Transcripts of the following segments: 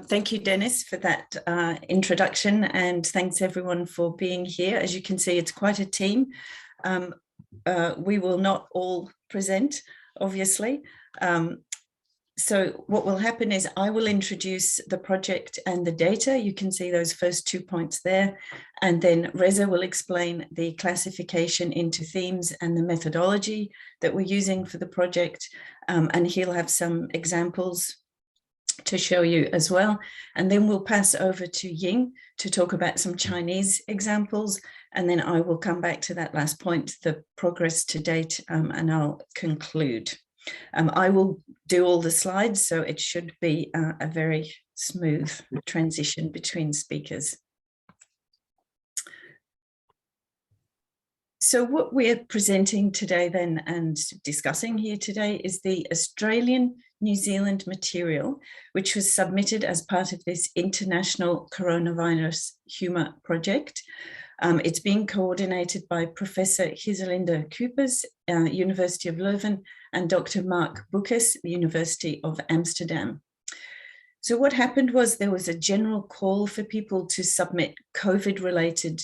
Thank you, Dennis, for that introduction, and thanks everyone for being here. As you can see, it's quite a team. We will not all present, obviously. So what will happen is I will introduce the project and the data. You can see those first 2 points there. And then Reza will explain the classification into themes and the methodology that we're using for the project. And he'll have some examples to show you as well. And then we'll pass over to Ying to talk about some Chinese examples. And then I will come back to that last point, the progress to date, and I'll conclude. I will do all the slides, so it should be a very smooth transition between speakers. So what we're presenting today then and discussing here today is the Australian New Zealand material, which was submitted as part of this international coronavirus humour project. It's being coordinated by Professor Giselinde Coopers, University of Leuven, and Dr. Mark Boekes, the University of Amsterdam. So what happened was there was a general call for people to submit COVID-related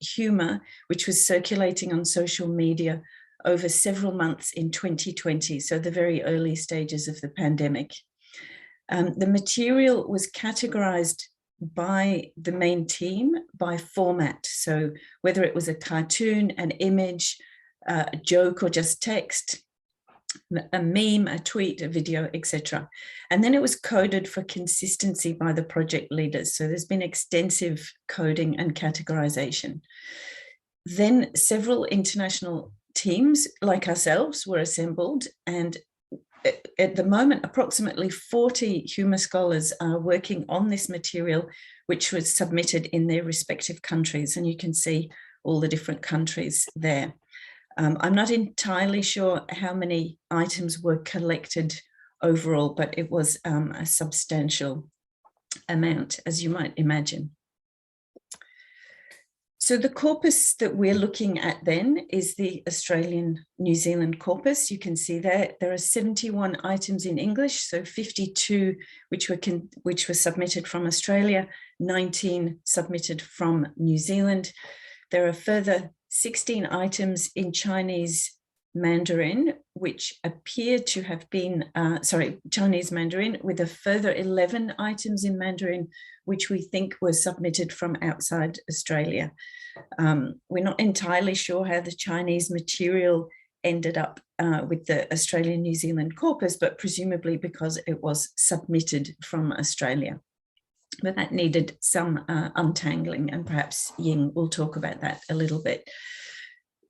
humour, which was circulating on social media over several months in 2020, so the very early stages of the pandemic. The material was categorised by the main team by format, so whether it was a cartoon, an image, a joke, or just text, a meme, a tweet, a video, etc. And then it was coded for consistency by the project leaders. So there's been extensive coding and categorization. Then several international teams like ourselves were assembled, and at the moment, approximately 40 humour scholars are working on this material, which was submitted in their respective countries. And you can see all the different countries there. I'm not entirely sure how many items were collected overall, but it was a substantial amount, as you might imagine. So the corpus that we're looking at then is the Australian New Zealand corpus. You can see there are 71 items in English, so 52 which were submitted from Australia, 19 submitted from New Zealand. There are further 16 items in Chinese Mandarin, which appear to have been, Chinese Mandarin, with a further 11 items in Mandarin, which we think were submitted from outside Australia. We're not entirely sure how the Chinese material ended up with the Australian New Zealand corpus, but presumably because it was submitted from Australia. But that needed some untangling, and perhaps Ying will talk about that a little bit.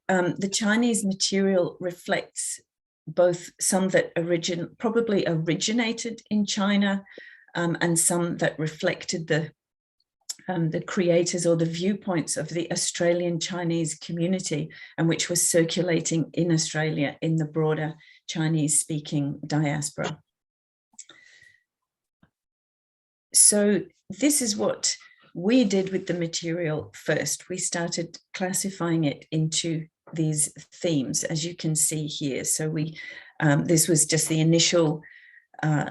The Chinese material reflects both some that probably originated in China, and some that reflected the creators or the viewpoints of the Australian Chinese community, and which was circulating in Australia in the broader Chinese-speaking diaspora. So this is what we did with the material first. We started classifying it into these themes, as you can see here. So this was just the initial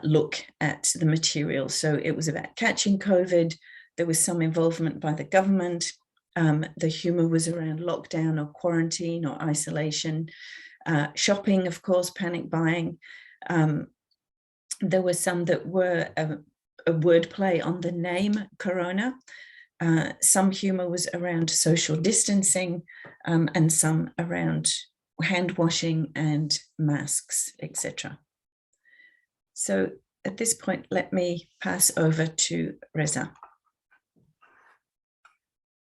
look at the material. So it was about catching COVID. There was some involvement by the government. The humour was around lockdown or quarantine or isolation. Shopping, of course, panic buying. There were some that were a wordplay on the name Corona. Some humour was around social distancing, and some around hand washing and masks, etc. So at this point, let me pass over to Reza.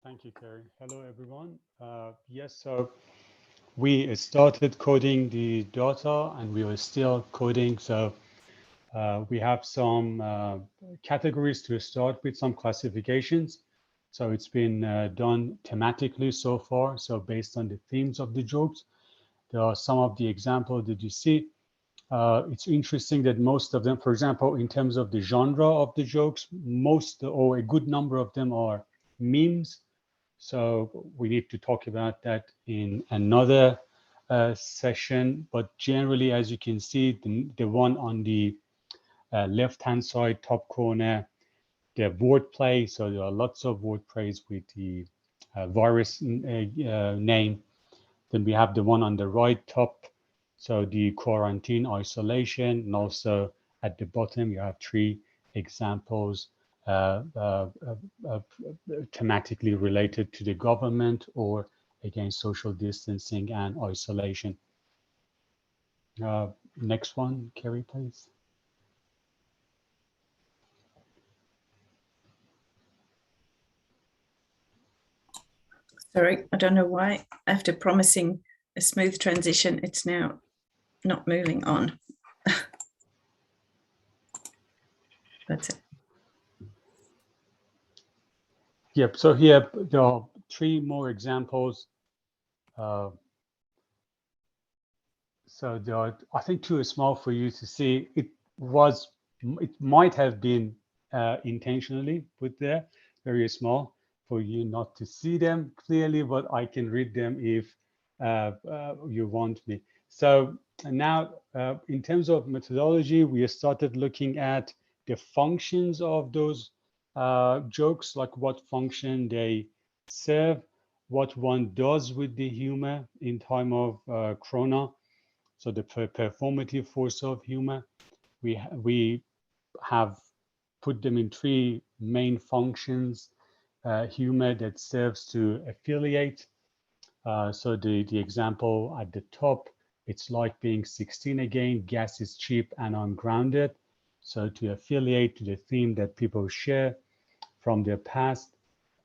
Thank you, Kerry. Hello, everyone. Yes, so we started coding the data, and we were still coding. So we have some categories to start with, some classifications. So it's been done thematically so far. So based on the themes of the jokes, there are some of the examples that you see. It's interesting that most of them, for example, in terms of the genre of the jokes, most or a good number of them are memes. So we need to talk about that in another session. But generally, as you can see, the one on the left-hand side, top corner, the wordplay. So there are lots of wordplays with the virus name. Then we have the one on the right top. So the quarantine, isolation, and also at the bottom, you have 3 examples thematically related to the government or against social distancing and isolation. Next one, Kerry, please. Sorry, I don't know why. After promising a smooth transition, it's now not moving on. That's it. Yep, so here there are 3 more examples. So there are, I think 2 are small for you to see. It might have been intentionally put there, very small, for you not to see them clearly, but I can read them if you want me. So now, in terms of methodology, we started looking at the functions of those jokes, like what function they serve, what one does with the humor in time of corona. So the performative force of humor, we have put them in 3 main functions. Humor that serves to affiliate. So the example at the top, it's like being 16 again, gas is cheap and I'm grounded. So to affiliate to the theme that people share from their past.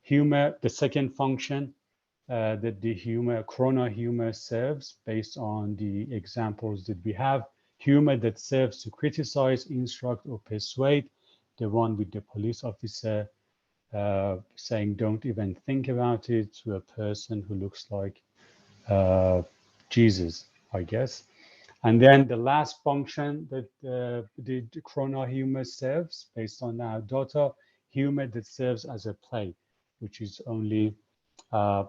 Humor, the second function, that the corona humor serves based on the examples that we have. Humor that serves to criticize, instruct, or persuade. The one with the police officer saying, don't even think about it, to a person who looks like Jesus, I guess. And then the last function that the corona humor serves based on our data, humor that serves as a play, which is only I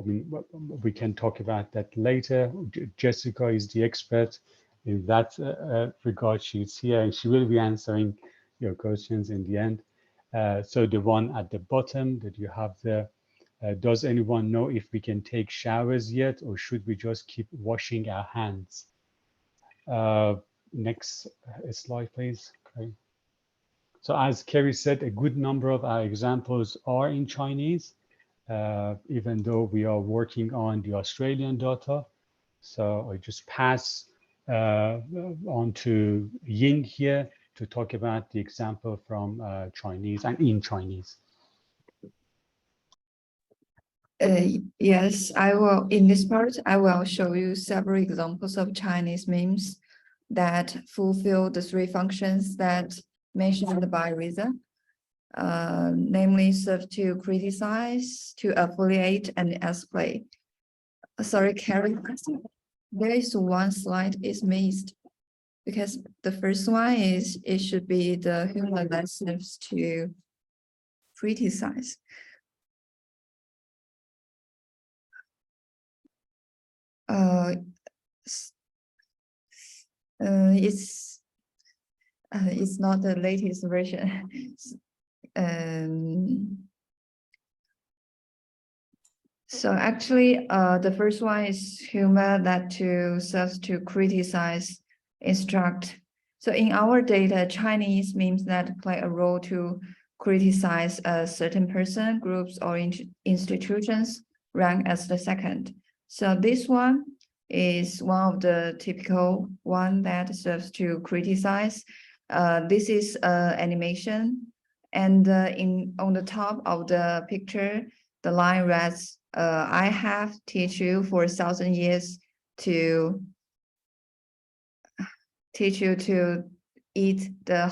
mean, we can talk about that later. Jessica is the expert in that regard. She's here and she will be answering your questions in the end. So the one at the bottom that you have there, does anyone know if we can take showers yet, or should we just keep washing our hands? Next slide, please. Okay. So as Kerry said, a good number of our examples are in Chinese. Even though we are working on the Australian data. So I just pass on to Ying here to talk about the example from Chinese and in Chinese. Yes, I will. In this part, I will show you several examples of Chinese memes that fulfill the 3 functions that mentioned by Reza. Namely serve to criticize, to affiliate, and escalate. Sorry, Kerry, there is 1 slide is missed because the first one is it should be the humor that serves to criticize. It's not the latest version. So actually, the first one is humor that serves to criticize, instruct. So in our data, Chinese memes that play a role to criticize a certain person, groups, or institutions rank as the second. So this one is one of the typical one that serves to criticize. This is animation, and on the top of the picture, the line reads, I have teach you for 1,000 years to teach you to eat the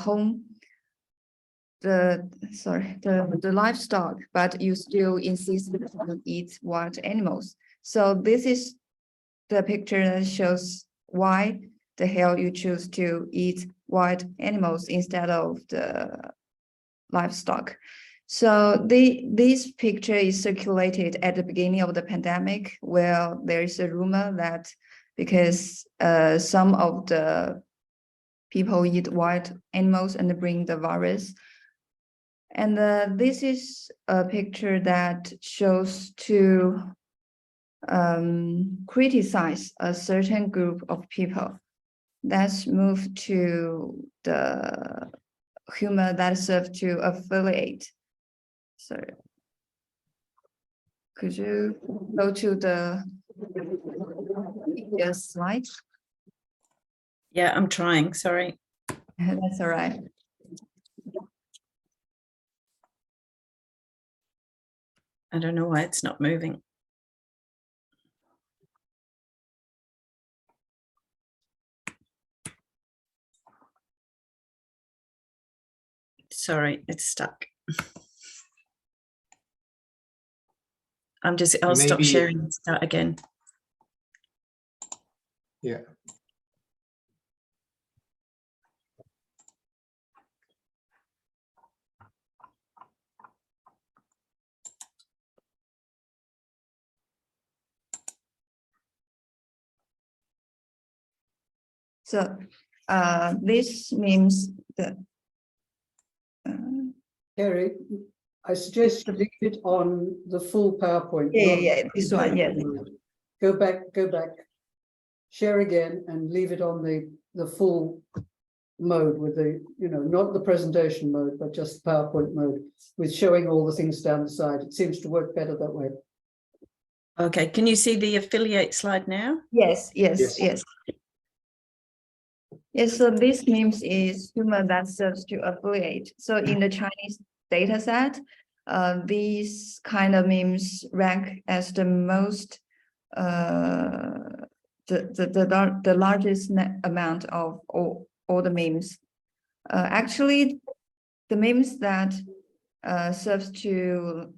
livestock, but you still insist to eat wild animals. So this is the picture that shows why the hell you choose to eat wild animals instead of the livestock. So this picture is circulated at the beginning of the pandemic, where there is a rumor that because some of the people eat wild animals and bring the virus. And this is a picture that shows to criticize a certain group of people. Let's move to the humor that serves to affiliate. Sorry. Could you go to the slide? Yeah, I'm trying, sorry. That's all right. I don't know why it's not moving. Sorry, it's stuck. I'll stop sharing and start again. Yeah. So this means that Kerry, I suggest you leave it on the full PowerPoint. yeah, this one, yeah. Go back, share again and leave it on the full mode with the, not the presentation mode, but just PowerPoint mode with showing all the things down the side. It seems to work better that way. Okay, can you see the affiliate slide now? Yes. Yes, so this memes is humor that serves to affiliate. So in the Chinese data set, these kind of memes rank as the most, the largest amount of all the memes. Actually, the memes that serves to,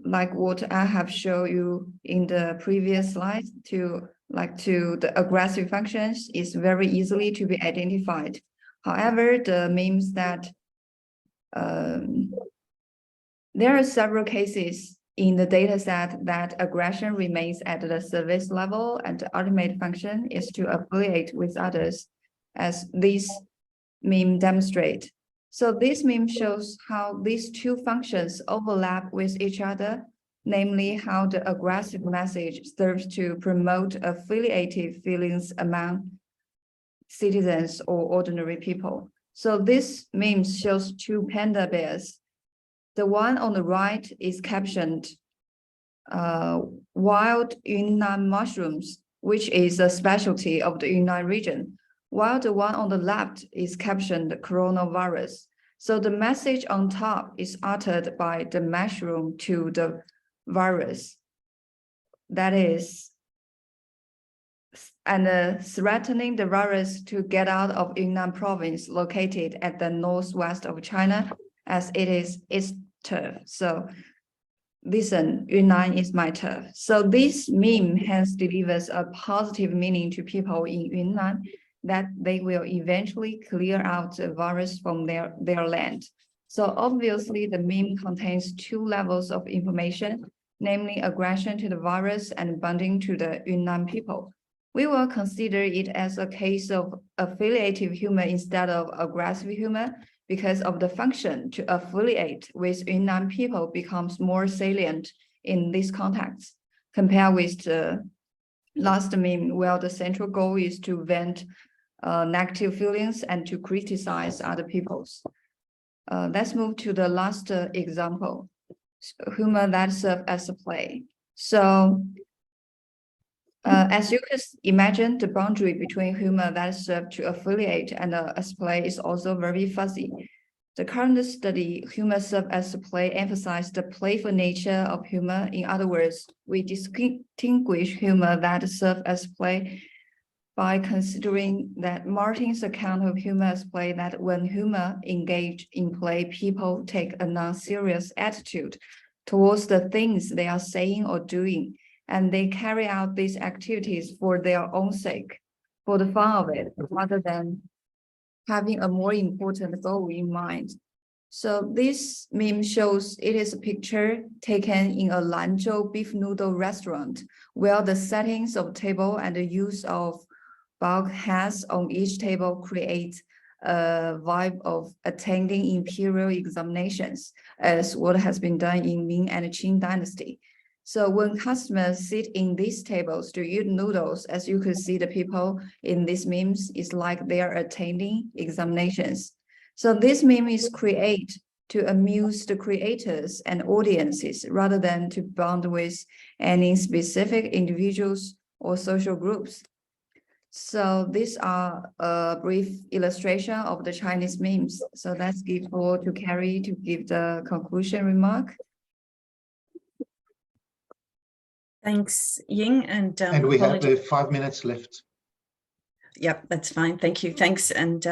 like what I have shown you in the previous slide, to the aggressive functions is very easily to be identified. However, the memes that there are several cases in the data set that aggression remains at the service level and the ultimate function is to affiliate with others, as this meme demonstrate. So this meme shows how these two functions overlap with each other, namely how the aggressive message serves to promote affiliative feelings among citizens or ordinary people. So this meme shows two panda bears. The one on the right is captioned wild Yunnan mushrooms, which is a specialty of the Yunnan region, while the one on the left is captioned coronavirus. So the message on top is uttered by the mushroom to the virus, that is, and threatening the virus to get out of Yunnan province located at the northwest of China, as it is its turf. So listen, Yunnan is my turf. So this meme hence delivers a positive meaning to people in Yunnan that they will eventually clear out the virus from their land. So obviously the meme contains two levels of information, namely aggression to the virus and bonding to the Yunnan people. We will consider it as a case of affiliative humor instead of aggressive humor, because of the function to affiliate with Yunnan people becomes more salient in this context, compared with the last meme, where the central goal is to vent negative feelings and to criticize other peoples. Let's move to the last example, humor that serves as a play. So as you can imagine, the boundary between humor that serves to affiliate and as play is also very fuzzy. The current study, humor serves as a play, emphasizes the playful nature of humor. In other words, we distinguish humor that serves as play by considering that Martin's account of humor as play, that when humor engaged in play, people take a non-serious attitude towards the things they are saying or doing, and they carry out these activities for their own sake, for the fun of it, rather than having a more important goal in mind. So this meme shows it is a picture taken in a Lanzhou beef noodle restaurant, where the settings of table and the use of bulk heads on each table create vibe of attending imperial examinations, as what has been done in Ming and Qing dynasty. So when customers sit in these tables to eat noodles, as you could see the people in these memes, it's like they are attending examinations. So this meme is created to amuse the creators and audiences rather than to bond with any specific individuals or social groups. So these are a brief illustration of the Chinese memes. So let's give floor to Kerry to give the conclusion remark. Thanks, Ying, and we have 5 minutes left. Yep, that's fine. Thank you. Thanks, and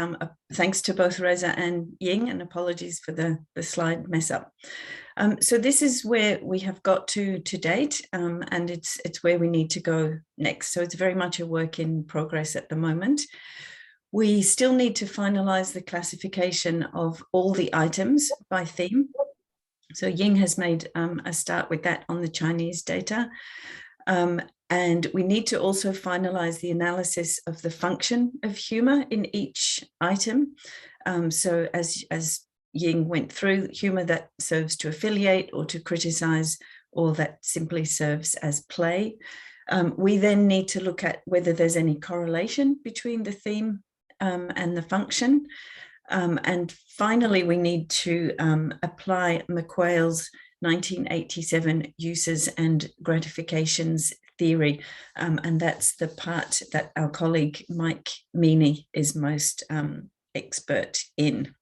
thanks to both Reza and Ying, and apologies for the slide mess up. So this is where we have got to date, and it's where we need to go next. So it's very much a work in progress at the moment. We still need to finalize the classification of all the items by theme. So Ying has made a start with that on the Chinese data. And we need to also finalize the analysis of the function of humor in each item. So as Ying went through, humor that serves to affiliate or to criticize, or that simply serves as play. We then need to look at whether there's any correlation between the theme and the function. And finally, we need to apply McQuail's 1987 uses and gratifications theory. And that's the part that our colleague Mike Meany is most expert in.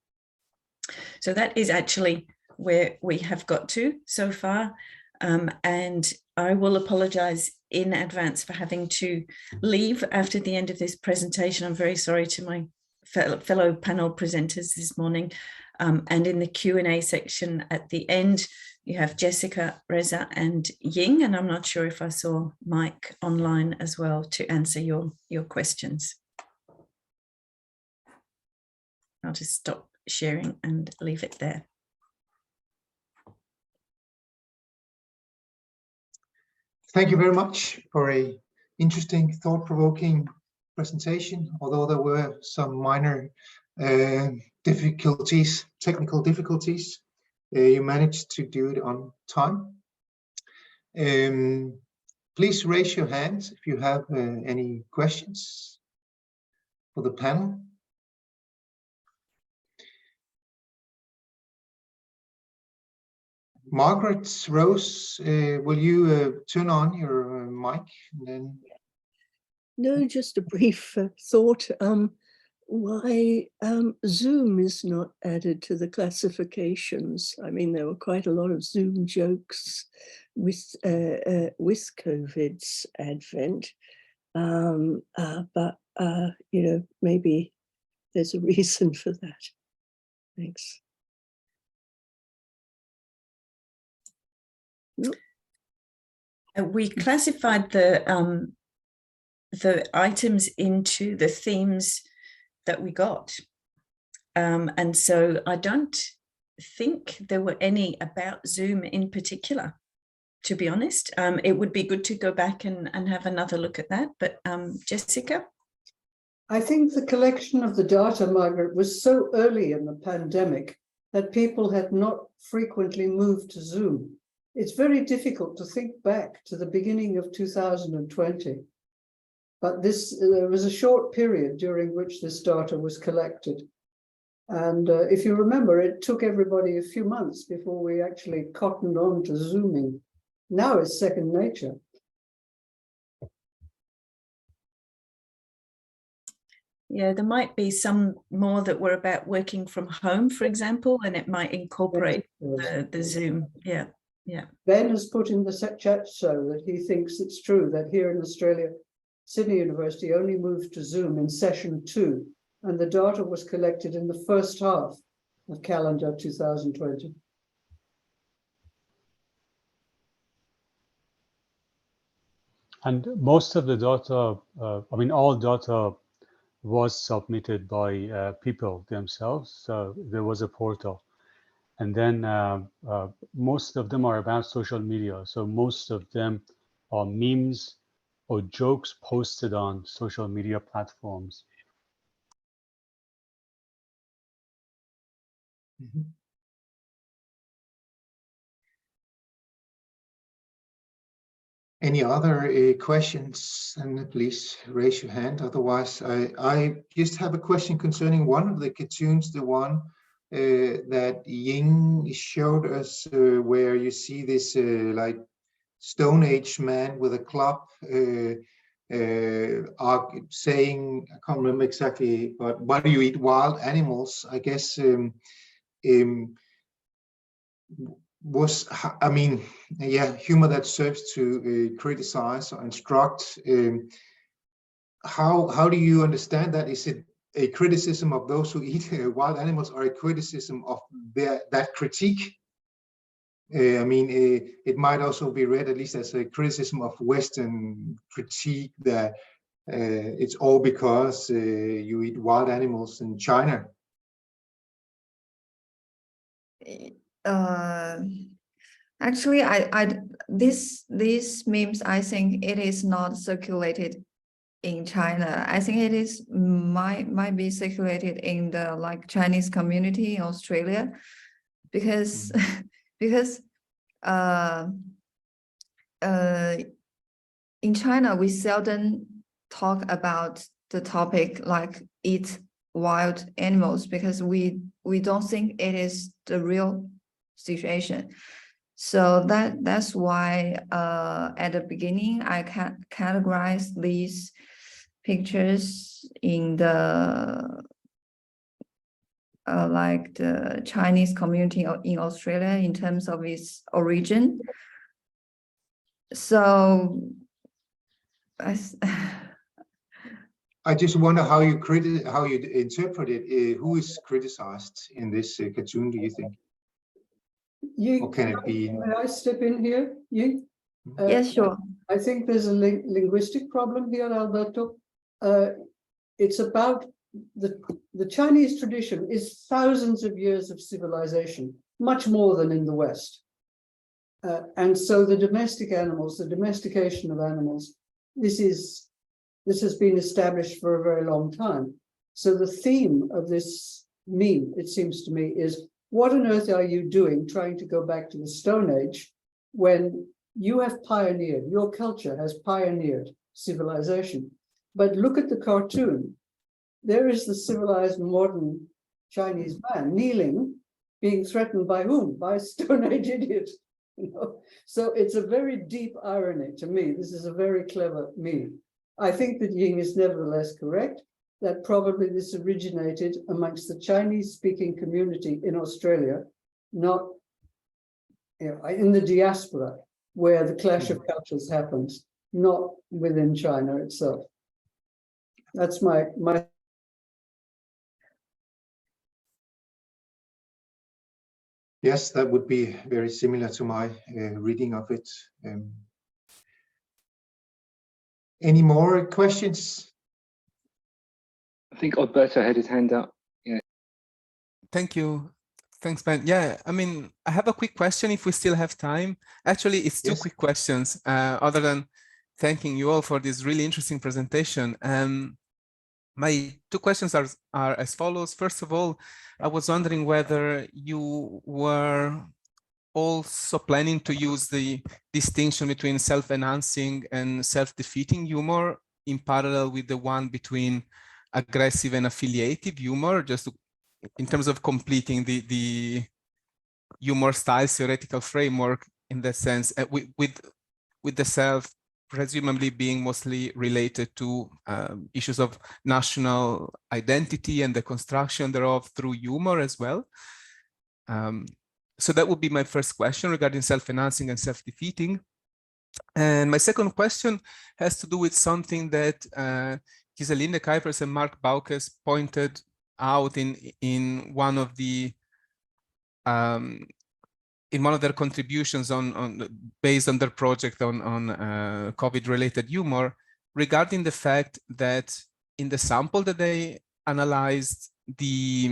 So that is actually where we have got to so far. And I will apologize in advance for having to leave after the end of this presentation. I'm very sorry to my fellow panel presenters this morning. And in the Q&A section at the end, you have Jessica, Reza, and Ying, and I'm not sure if I saw Mike online as well to answer your questions. I'll just stop sharing and leave it there. Thank you very much for a interesting, thought-provoking presentation, although there were some minor difficulties, technical difficulties. You managed to do it on time. Please raise your hands if you have any questions for the panel. Margaret Rose, will you turn on your mic and then? No, just a brief thought. Why Zoom is not added to the classifications? I mean, there were quite a lot of Zoom jokes with COVID's advent, but you know, maybe there's a reason for that. Thanks. Nope. We classified the items into the themes that we got. And so I don't think there were any about Zoom in particular, to be honest. It would be good to go back and have another look at that. But Jessica? I think the collection of the data, Margaret, was so early in the pandemic that people had not frequently moved to Zoom. It's very difficult to think back to the beginning of 2020. But there was a short period during which this data was collected. And if you remember, it took everybody a few months before we actually cottoned on to Zooming. Now it's second nature. Yeah, there might be some more that were about working from home, for example, and it might incorporate the Zoom. Yeah, yeah. Ben has put in the chat so that he thinks it's true that here in Australia, Sydney University only moved to Zoom in session 2, and the data was collected in the first half of calendar 2020. And most of the data, I mean, all data was submitted by people themselves. So there was a portal. And then most of them are about social media. So most of them are memes or jokes posted on social media platforms. Mhm. Any other questions? And please raise your hand. Otherwise, I just have a question concerning one of the cartoons, the one that Ying showed us, where you see this like Stone Age man with a club saying, I can't remember exactly, but why do you eat wild animals? I guess was, I mean, yeah, humor that serves to criticize or instruct. How do you understand that? Is it a criticism of those who eat wild animals, or a criticism of that critique? I mean, it might also be read at least as a criticism of Western critique that it's all because you eat wild animals in China. Actually, this memes, I think it is not circulated in China. I think it is might be circulated in the like Chinese community in Australia, because because in China we seldom talk about the topic like eat wild animals, because we don't think it is the real situation. So that's why at the beginning I can categorize these pictures in the like the Chinese community in Australia in terms of its origin. So I just wonder how you interpret it. Who is criticized in this cartoon, do you think? Or can it be? May I step in here, Ying? yes, sure. I think there's a linguistic problem here, Alberto. It's about the Chinese tradition is thousands of years of civilization, much more than in the West. And so the domestic animals, the domestication of animals, this has been established for a very long time. So the theme of this meme, it seems to me, is what on earth are you doing trying to go back to the Stone Age when you have pioneered, your culture has pioneered civilization. But look at the cartoon. There is the civilized modern Chinese man kneeling, being threatened by whom? By a Stone Age idiot. You know? So it's a very deep irony to me. This is a very clever meme. I think that Ying is nevertheless correct, that probably this originated amongst the Chinese-speaking community in Australia, not in the diaspora, where the clash of cultures happens, not within China itself. That's my Yes, that would be very similar to my reading of it. Any more questions? I think Alberto had his hand up. Yeah. Thank you. Thanks, Ben. Yeah, I mean, I have a quick question if we still have time. Actually, it's two quick questions, other than thanking you all for this really interesting presentation. My two questions are as follows. First of all, I was wondering whether you were also planning to use the distinction between self-enhancing and self-defeating humor in parallel with the one between aggressive and affiliative humor, just to, in terms of completing the humor styles theoretical framework in that sense, with the self presumably being mostly related to issues of national identity and the construction thereof through humor as well. So that would be my first question regarding self-enhancing and self-defeating. And my second question has to do with something that Giselinde Kuipers and Mark Baukes pointed out in one of the in one of their contributions based on their project on COVID-related humor, regarding the fact that in the sample that they analyzed, the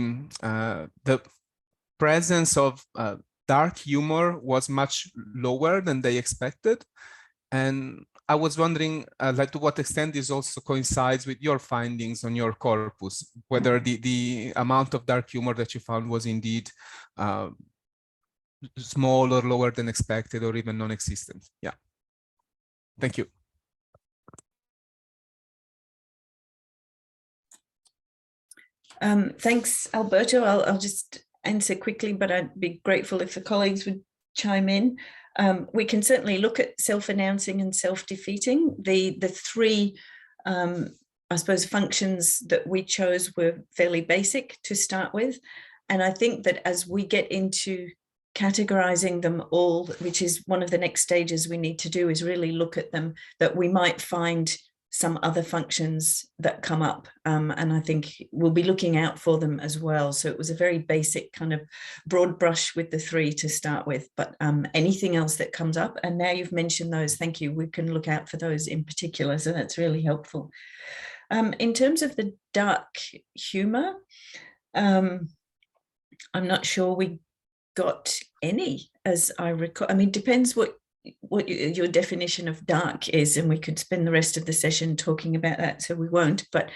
presence of dark humor was much lower than they expected. And I was wondering, like, to what extent this also coincides with your findings on your corpus, whether the amount of dark humor that you found was indeed small or lower than expected, or even non-existent. Yeah. Thank you. Thanks, Alberto. I'll just answer quickly, but I'd be grateful if the colleagues would chime in. We can certainly look at self-announcing and self-defeating. The three, I suppose, functions that we chose were fairly basic to start with. And I think that as we get into categorizing them all, which is one of the next stages we need to do, is really look at them, that we might find some other functions that come up. And I think we'll be looking out for them as well. So it was a very basic kind of broad brush with the three to start with, but anything else that comes up, and now you've mentioned those, thank you, we can look out for those in particular. So that's really helpful. In terms of the dark humor, I'm not sure we got any, as I recall. I mean, depends what your definition of dark is, and we could spend the rest of the session talking about that, so we won't. But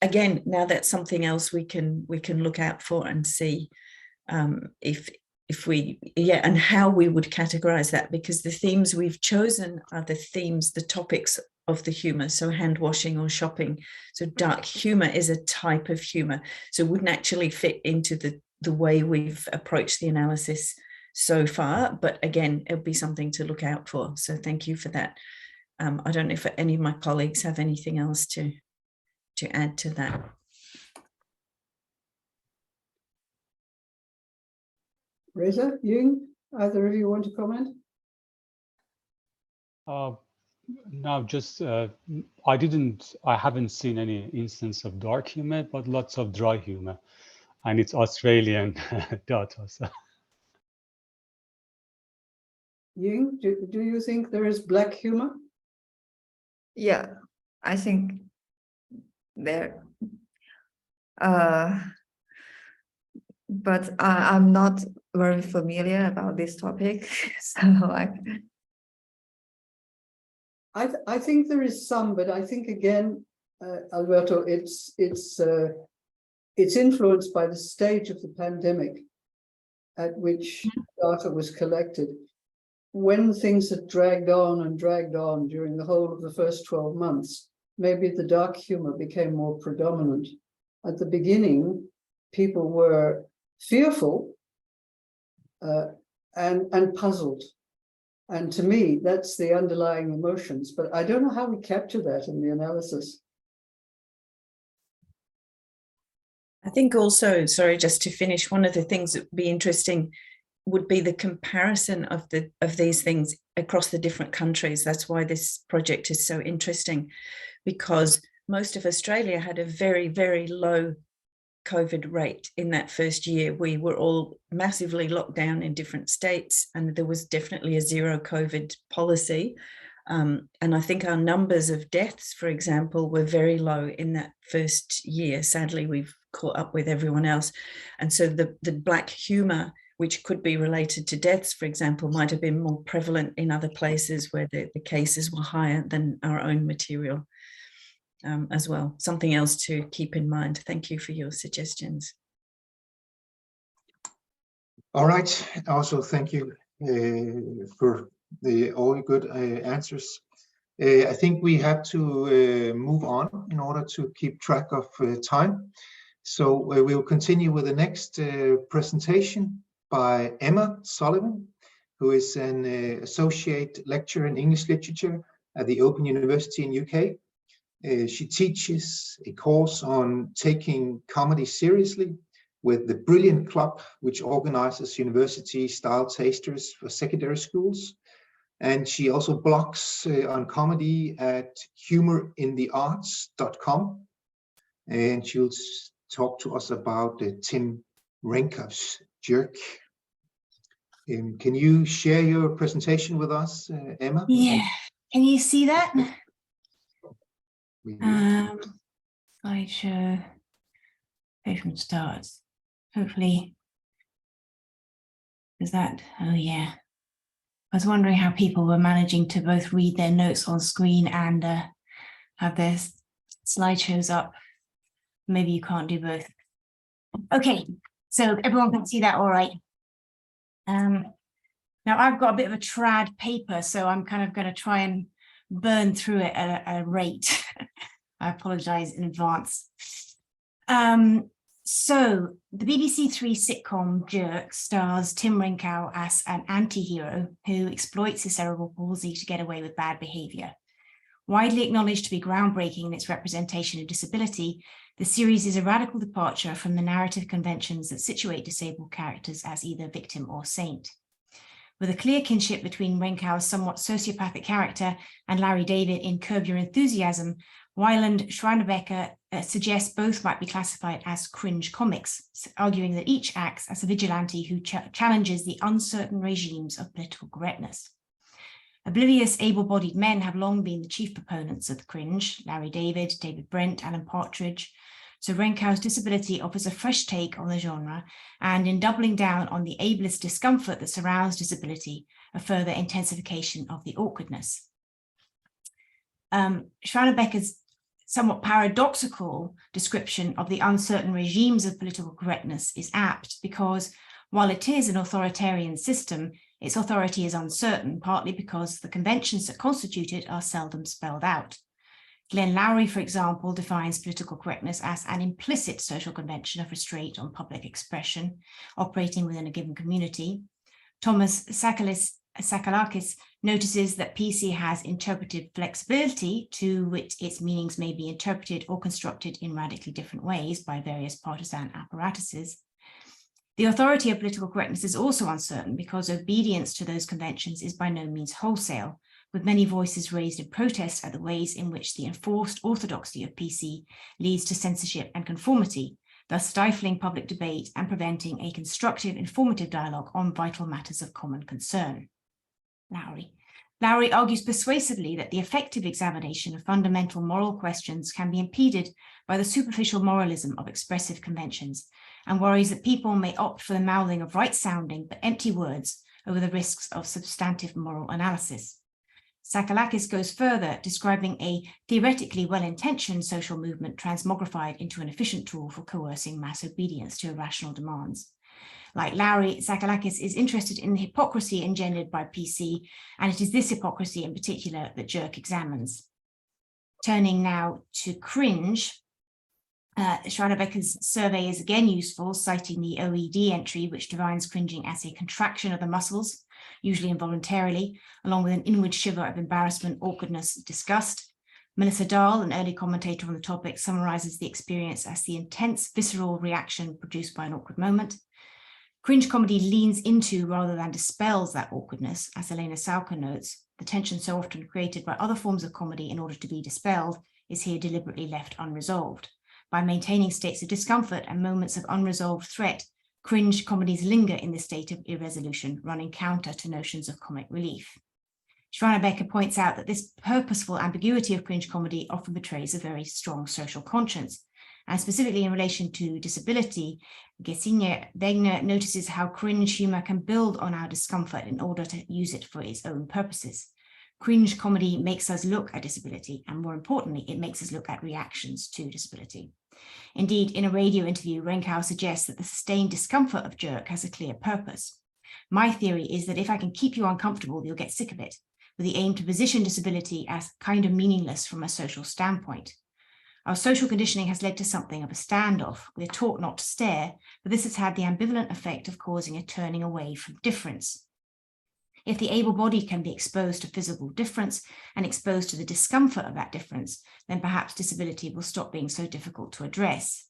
again, now that's something else we can look out for and see if we, yeah, and how we would categorize that, because the themes we've chosen are the topics of the humor, so hand washing or shopping. So dark humor is a type of humor, so it wouldn't actually fit into the way we've approached the analysis so far, but again, it'll be something to look out for. So thank you for that. I don't know if any of my colleagues have anything else to add to that. Reza, Ying, either of you want to comment? No, just I haven't seen any instance of dark humor, but lots of dry humor, and it's Australian data. So. Ying, do you think there is black humor? Yeah, I think there. But I'm not very familiar about this topic, so I think there is some, but I think again, Alberto, it's influenced by the stage of the pandemic at which data was collected. When things had dragged on during the whole of the first 12 months, maybe the dark humor became more predominant. At the beginning, people were fearful and puzzled. And to me, that's the underlying emotions, but I don't know how we capture that in the analysis. I think also, sorry, just to finish, one of the things that would be interesting would be the comparison of these things across the different countries. That's why this project is so interesting, because most of Australia had a very, very low COVID rate in that first year. We were all massively locked down in different states, and there was definitely a zero COVID policy. And I think our numbers of deaths, for example, were very low in that first year. Sadly, we've caught up with everyone else. And so the black humor, which could be related to deaths, for example, might have been more prevalent in other places where the cases were higher than our own material. As well, something else to keep in mind. Thank you for your suggestions. All right. Also, thank you for all good answers. I think we have to move on in order to keep track of time. So we'll continue with the next presentation by Emma Sullivan, who is an associate lecturer in English literature at the Open University in UK. She teaches a course on taking comedy seriously with the Brilliant Club, which organizes university-style tasters for secondary schools. And she also blogs on comedy at humorinthearts.com. And she'll talk to us about Tim Renkow's Jerk. Can you share your presentation with us, Emma? Yeah, can you see that? Slideshow, page starts. Hopefully, is that? Oh yeah. I was wondering how people were managing to both read their notes on screen and have their slideshows up. Maybe you can't do both. Okay, so everyone can see that all right. Now I've got a bit of a trad paper, so I'm kind of going to try and burn through it at a rate. I apologize in advance. So the BBC Three sitcom Jerk stars Tim Renkow as an anti-hero who exploits his cerebral palsy to get away with bad behavior. Widely acknowledged to be groundbreaking in its representation of disability, the series is a radical departure from the narrative conventions that situate disabled characters as either victim or saint. With a clear kinship between Renkow's somewhat sociopathic character and Larry David in Curb Your Enthusiasm, Weiland Schreinebecker suggests both might be classified as cringe comics, arguing that each acts as a vigilante who challenges the uncertain regimes of political correctness. Oblivious, able-bodied men have long been the chief proponents of the cringe: Larry David, David Brent, Alan Partridge. So Renkow's disability offers a fresh take on the genre, and in doubling down on the ableist discomfort that surrounds disability, a further intensification of the awkwardness. Schreinerbecker's somewhat paradoxical description of the uncertain regimes of political correctness is apt because, while it is an authoritarian system, its authority is uncertain, partly because the conventions that constitute it are seldom spelled out. Glenn Lowry, for example, defines political correctness as an implicit social convention of restraint on public expression, operating within a given community. Thomas Sakalakis notices that PC has interpretive flexibility, to which its meanings may be interpreted or constructed in radically different ways by various partisan apparatuses. The authority of political correctness is also uncertain because obedience to those conventions is by no means wholesale, with many voices raised in protest at the ways in which the enforced orthodoxy of PC leads to censorship and conformity, thus stifling public debate and preventing a constructive, informative dialogue on vital matters of common concern. Lowry argues persuasively that the effective examination of fundamental moral questions can be impeded by the superficial moralism of expressive conventions, and worries that people may opt for the mouthing of right-sounding but empty words over the risks of substantive moral analysis. Sakalakis goes further, describing a theoretically well-intentioned social movement transmogrified into an efficient tool for coercing mass obedience to irrational demands. Like Lowry, Sakalakis is interested in the hypocrisy engendered by PC, and it is this hypocrisy in particular that Jerk examines. Turning now to cringe, Schreinerbecker's survey is again useful, citing the OED entry, which defines cringing as a contraction of the muscles, usually involuntarily, along with an inward shiver of embarrassment, awkwardness, disgust. Melissa Dahl, an early commentator on the topic, summarizes the experience as the intense visceral reaction produced by an awkward moment. Cringe comedy leans into rather than dispels that awkwardness, as Elena Sauker notes. The tension so often created by other forms of comedy in order to be dispelled is here deliberately left unresolved. By maintaining states of discomfort and moments of unresolved threat, cringe comedies linger in this state of irresolution, running counter to notions of comic relief. Schreinebecker points out that this purposeful ambiguity of cringe comedy often betrays a very strong social conscience. And specifically in relation to disability, Gesine Wegner notices how cringe humor can build on our discomfort in order to use it for its own purposes. Cringe comedy makes us look at disability, and more importantly, it makes us look at reactions to disability. Indeed, in a radio interview, Renkow suggests that the sustained discomfort of Jerk has a clear purpose. My theory is that if I can keep you uncomfortable, you'll get sick of it, with the aim to position disability as kind of meaningless from a social standpoint. Our social conditioning has led to something of a standoff. We're taught not to stare, but this has had the ambivalent effect of causing a turning away from difference. If the able-bodied can be exposed to physical difference and exposed to the discomfort of that difference, then perhaps disability will stop being so difficult to address.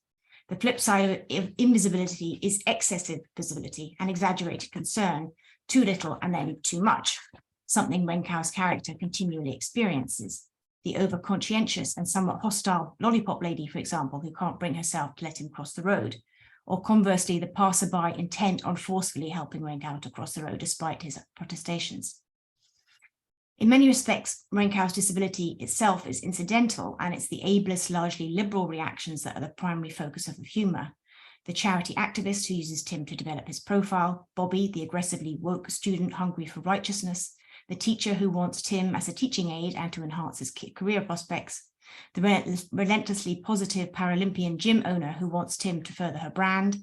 The flip side of invisibility is excessive visibility and exaggerated concern, too little and then too much, something Renkow's character continually experiences. The over-conscientious and somewhat hostile lollipop lady, for example, who can't bring herself to let him cross the road. Or conversely, the passerby intent on forcefully helping Renkow to cross the road despite his protestations. In many respects, Renkow's disability itself is incidental, and it's the ableist, largely liberal reactions that are the primary focus of the humor. the charity activist who uses Tim to develop his profile, Bobby, the aggressively woke student hungry for righteousness, the teacher who wants Tim as a teaching aid and to enhance his career prospects, the relentlessly positive Paralympian gym owner who wants Tim to further her brand,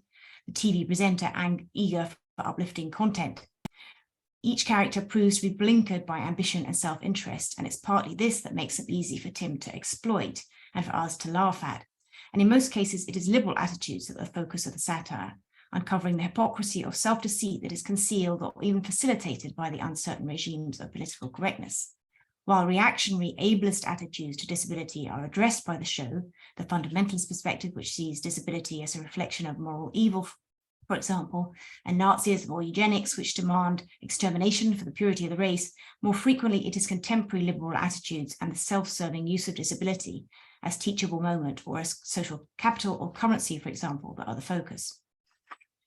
the TV presenter and eager for uplifting content. Each character proves to be blinkered by ambition and self-interest, and it's partly this that makes it easy for Tim to exploit and for us to laugh at. And in most cases, it is liberal attitudes that are the focus of the satire, uncovering the hypocrisy of self-deceit that is concealed or even facilitated by the uncertain regimes of political correctness. While reactionary ableist attitudes to disability are addressed by the show, the fundamentalist perspective, which sees disability as a reflection of moral evil, for example, and Nazism or eugenics, which demand extermination for the purity of the race, more frequently it is contemporary liberal attitudes and the self-serving use of disability as teachable moment or as social capital or currency, for example, that are the focus.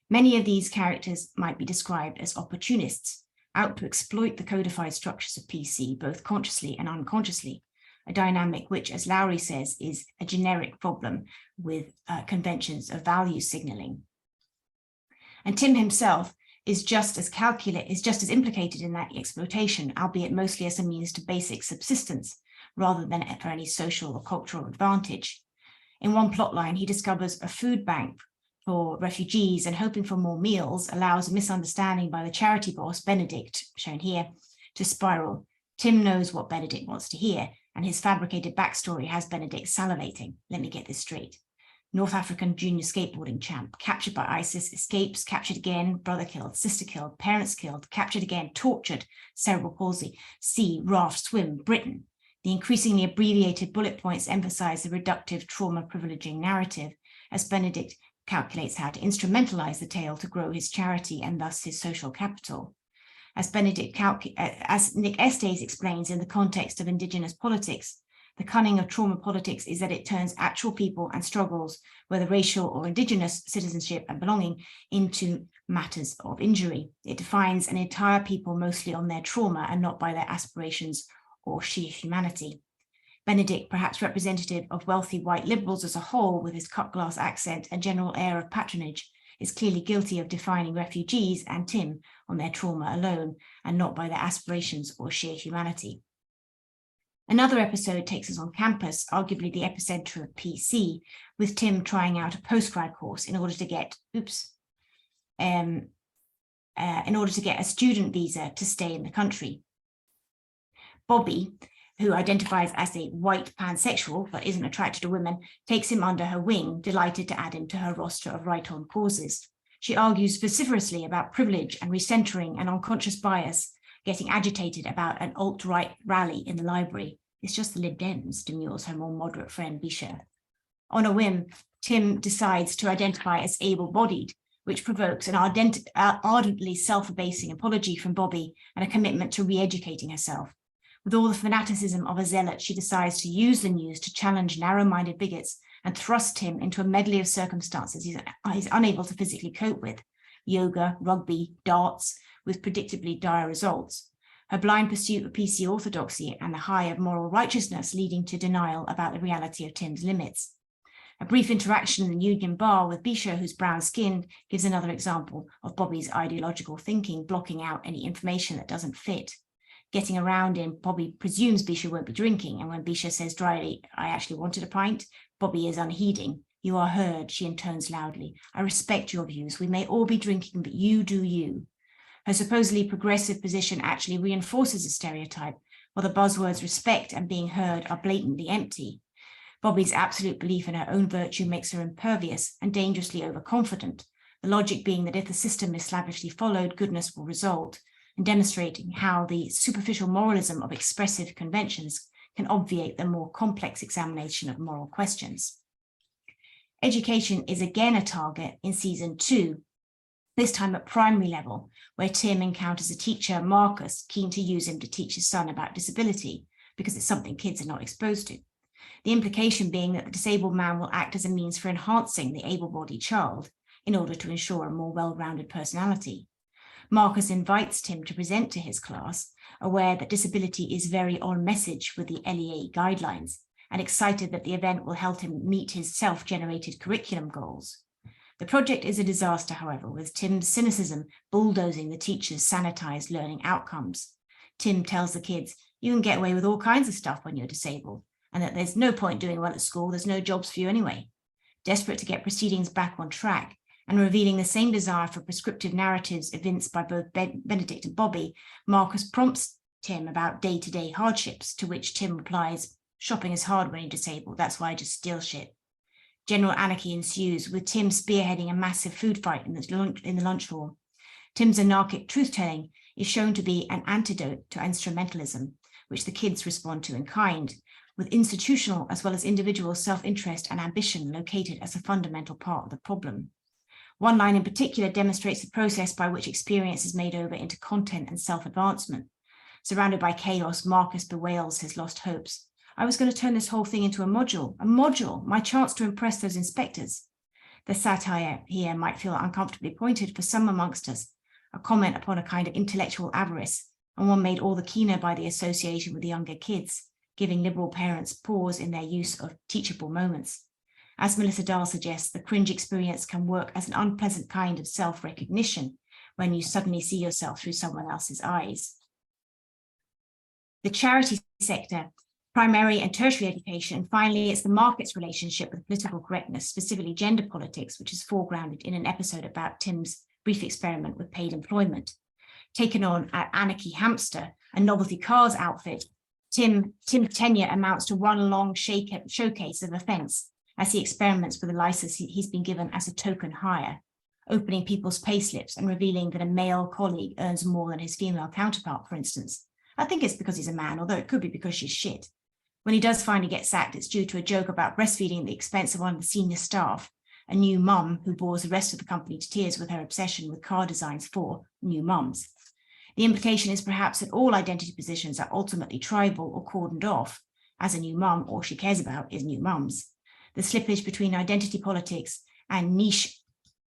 Many of these characters might be described as opportunists, out to exploit the codified structures of PC, both consciously and unconsciously, a dynamic which, as Lowry says, is a generic problem with conventions of value signaling. And Tim himself is just as implicated in that exploitation, albeit mostly as a means to basic subsistence, rather than for any social or cultural advantage. In one plotline, he discovers a food bank for refugees and, hoping for more meals, allows a misunderstanding by the charity boss, Benedict, shown here, to spiral. Tim knows what Benedict wants to hear, and his fabricated backstory has Benedict salivating. Let me get this straight. North African junior skateboarding champ, captured by ISIS, escapes, captured again, brother killed, sister killed, parents killed, captured again, tortured, cerebral palsy, sea, raft, swim, Britain. The increasingly abbreviated bullet points emphasize the reductive trauma privileging narrative, as Benedict calculates how to instrumentalize the tale to grow his charity and thus his social capital. As Nick Estes explains in the context of indigenous politics, the cunning of trauma politics is that it turns actual people and struggles, whether racial or indigenous citizenship and belonging, into matters of injury. It defines an entire people mostly on their trauma and not by their aspirations or sheer humanity. Benedict, perhaps representative of wealthy white liberals as a whole, with his cut glass accent and general air of patronage, is clearly guilty of defining refugees and Tim on their trauma alone and not by their aspirations or sheer humanity. Another episode takes us on campus, arguably the epicenter of PC, with Tim trying out a postgrad course in order to get, in order to get a student visa to stay in the country. Bobby, who identifies as a white pansexual but isn't attracted to women, takes him under her wing, delighted to add him to her roster of right-on causes. She argues vociferously about privilege and recentering and unconscious bias, getting agitated about an alt-right rally in the library. It's just the Lib Dems, demurs her more moderate friend Bisha. On a whim, Tim decides to identify as able-bodied, which provokes an ardently self-abasing apology from Bobby and a commitment to re-educating herself. With all the fanaticism of a zealot, she decides to use the news to challenge narrow-minded bigots and thrust him into a medley of circumstances he's unable to physically cope with: yoga, rugby, darts, with predictably dire results. Her blind pursuit of PC orthodoxy and the high of moral righteousness leading to denial about the reality of Tim's limits. A brief interaction in the Union Bar with Bisha, who's brown-skinned, gives another example of Bobby's ideological thinking, blocking out any information that doesn't fit. Getting around in, Bobby presumes Bisha won't be drinking, and when Bisha says dryly, "I actually wanted a pint," Bobby is unheeding. "You are heard," she intones loudly. "I respect your views. We may all be drinking, but you do you." Her supposedly progressive position actually reinforces a stereotype, while the buzzwords respect and being heard are blatantly empty. Bobby's absolute belief in her own virtue makes her impervious and dangerously overconfident, the logic being that if the system is slavishly followed, goodness will result, and demonstrating how the superficial moralism of expressive conventions can obviate the more complex examination of moral questions. Education is again a target in season 2, this time at primary level, where Tim encounters a teacher, Marcus, keen to use him to teach his son about disability, because it's something kids are not exposed to. The implication being that the disabled man will act as a means for enhancing the able-bodied child in order to ensure a more well-rounded personality. Marcus invites Tim to present to his class, aware that disability is very on message with the LEA guidelines, and excited that the event will help him meet his self-generated curriculum goals. The project is a disaster, however, with Tim's cynicism bulldozing the teacher's sanitized learning outcomes. Tim tells the kids, you can get away with all kinds of stuff when you're disabled, and that there's no point doing well at school, there's no jobs for you anyway. Desperate to get proceedings back on track, and revealing the same desire for prescriptive narratives evinced by both Benedict and Bobby, Marcus prompts Tim about day-to-day hardships, to which Tim replies, shopping is hard when you're disabled, that's why I just steal shit. General anarchy ensues, with Tim spearheading a massive food fight in the lunchroom. Tim's anarchic truth-telling is shown to be an antidote to instrumentalism, which the kids respond to in kind, with institutional as well as individual self-interest and ambition located as a fundamental part of the problem. One line in particular demonstrates the process by which experience is made over into content and self-advancement. Surrounded by chaos, Marcus bewails his lost hopes. I was going to turn this whole thing into a module, my chance to impress those inspectors. The satire here might feel uncomfortably pointed for some amongst us, a comment upon a kind of intellectual avarice, and one made all the keener by the association with the younger kids, giving liberal parents pause in their use of teachable moments. As Melissa Dahl suggests, the cringe experience can work as an unpleasant kind of self-recognition when you suddenly see yourself through someone else's eyes. The charity sector, primary and tertiary education, and finally, it's the market's relationship with political correctness, specifically gender politics, which is foregrounded in an episode about Tim's brief experiment with paid employment. Taken on at Anarchy Hamster, a novelty cars outfit, Tim's tenure amounts to one long showcase of offence as he experiments with the license he's been given as a token hire, opening people's payslips and revealing that a male colleague earns more than his female counterpart, for instance. I think it's because he's a man, although it could be because she's shit. When he does finally get sacked, it's due to a joke about breastfeeding at the expense of one of the senior staff, a new mum who bores the rest of the company to tears with her obsession with car designs for new mums. The implication is perhaps that all identity positions are ultimately tribal or cordoned off, as a new mum, all she cares about is new mums. The slippage between identity politics and niche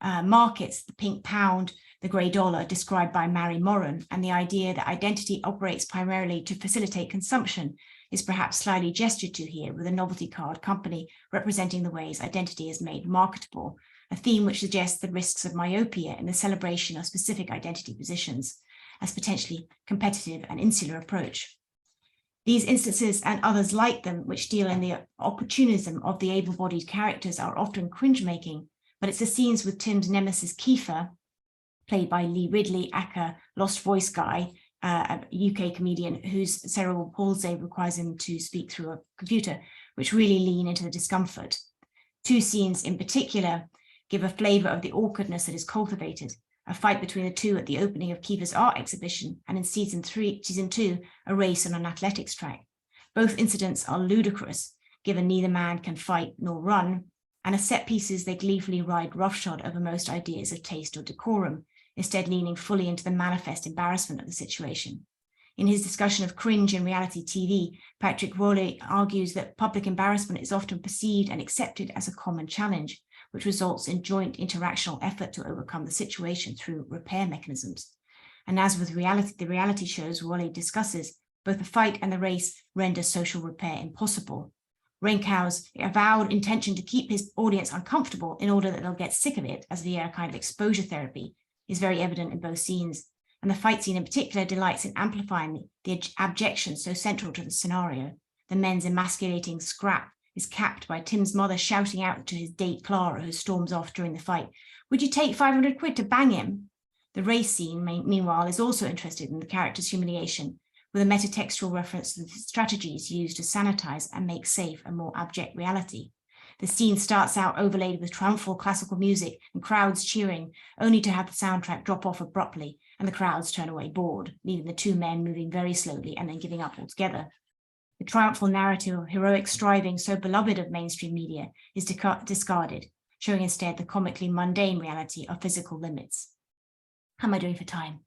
markets, the pink pound, the grey dollar described by Mary Moran, and the idea that identity operates primarily to facilitate consumption is perhaps slyly gestured to here, with a novelty card company representing the ways identity is made marketable, a theme which suggests the risks of myopia in the celebration of specific identity positions as potentially competitive and insular approach. These instances and others like them, which deal in the opportunism of the able-bodied characters, are often cringe-making, but it's the scenes with Tim's nemesis Kiefer, played by Lee Ridley, aka Lost Voice Guy, a UK comedian whose cerebral palsy requires him to speak through a computer, which really lean into the discomfort. Two scenes in particular give a flavour of the awkwardness that is cultivated, a fight between the two at the opening of Kiefer's art exhibition, and in season 2, a race on an athletics track. Both incidents are ludicrous, given neither man can fight nor run, and as set pieces they gleefully ride roughshod over most ideas of taste or decorum, instead leaning fully into the manifest embarrassment of the situation. In his discussion of cringe in reality TV, Patrick Rowley argues that public embarrassment is often perceived and accepted as a common challenge, which results in joint interactional effort to overcome the situation through repair mechanisms. And as with the reality shows Rowley discusses, both the fight and the race render social repair impossible. Renkow's avowed intention to keep his audience uncomfortable in order that they'll get sick of it as via a kind of exposure therapy is very evident in both scenes. And the fight scene in particular delights in amplifying the abjection so central to the scenario. The men's emasculating scrap is capped by Tim's mother shouting out to his date Clara, who storms off during the fight, "Would you take 500 quid to bang him?" The race scene, meanwhile, is also interested in the character's humiliation, with a metatextual reference to the strategies used to sanitize and make safe a more abject reality. The scene starts out overlaid with triumphal classical music and crowds cheering, only to have the soundtrack drop off abruptly and the crowds turn away bored, leaving the two men moving very slowly and then giving up altogether. The triumphal narrative of heroic striving, so beloved of mainstream media, is discarded, showing instead the comically mundane reality of physical limits. How am I doing for time?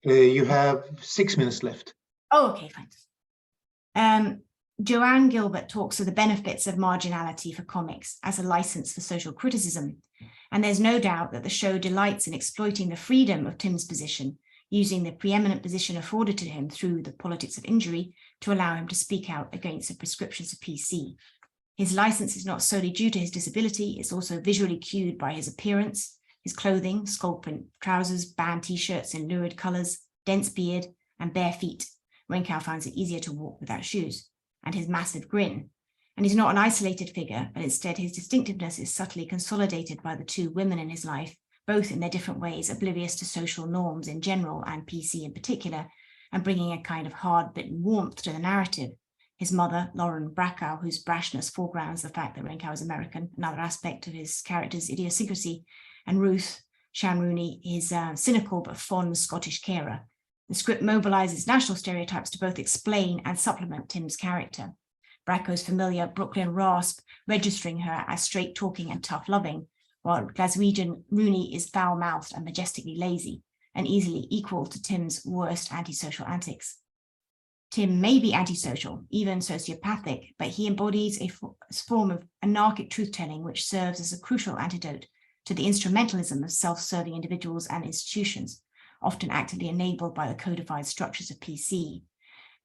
You have 6 minutes left. Oh, okay, fine. Joanne Gilbert talks of the benefits of marginality for comics as a license for social criticism, and there's no doubt that the show delights in exploiting the freedom of Tim's position, using the preeminent position afforded to him through the politics of injury to allow him to speak out against the prescriptions of PC. His license is not solely due to his disability, it's also visually cued by his appearance, his clothing, skull print trousers, band t-shirts in lurid colours, dense beard, and bare feet. Renkow finds it easier to walk without shoes, and his massive grin. And he's not an isolated figure, but instead his distinctiveness is subtly consolidated by the two women in his life, both in their different ways, oblivious to social norms in general and PC in particular, and bringing a kind of hard-bitten warmth to the narrative. His mother, Lauren Brackow, whose brashness foregrounds the fact that Renkow is American, another aspect of his character's idiosyncrasy, and Ruth Shan Rooney, his cynical but fond Scottish carer. The script mobilizes national stereotypes to both explain and supplement Tim's character. Brackow's familiar Brooklyn rasp, registering her as straight-talking and tough-loving, while Glaswegian Rooney is foul-mouthed and majestically lazy, and easily equal to Tim's worst antisocial antics. Tim may be antisocial, even sociopathic, but he embodies a form of anarchic truth-telling which serves as a crucial antidote to the instrumentalism of self-serving individuals and institutions, often actively enabled by the codified structures of PC.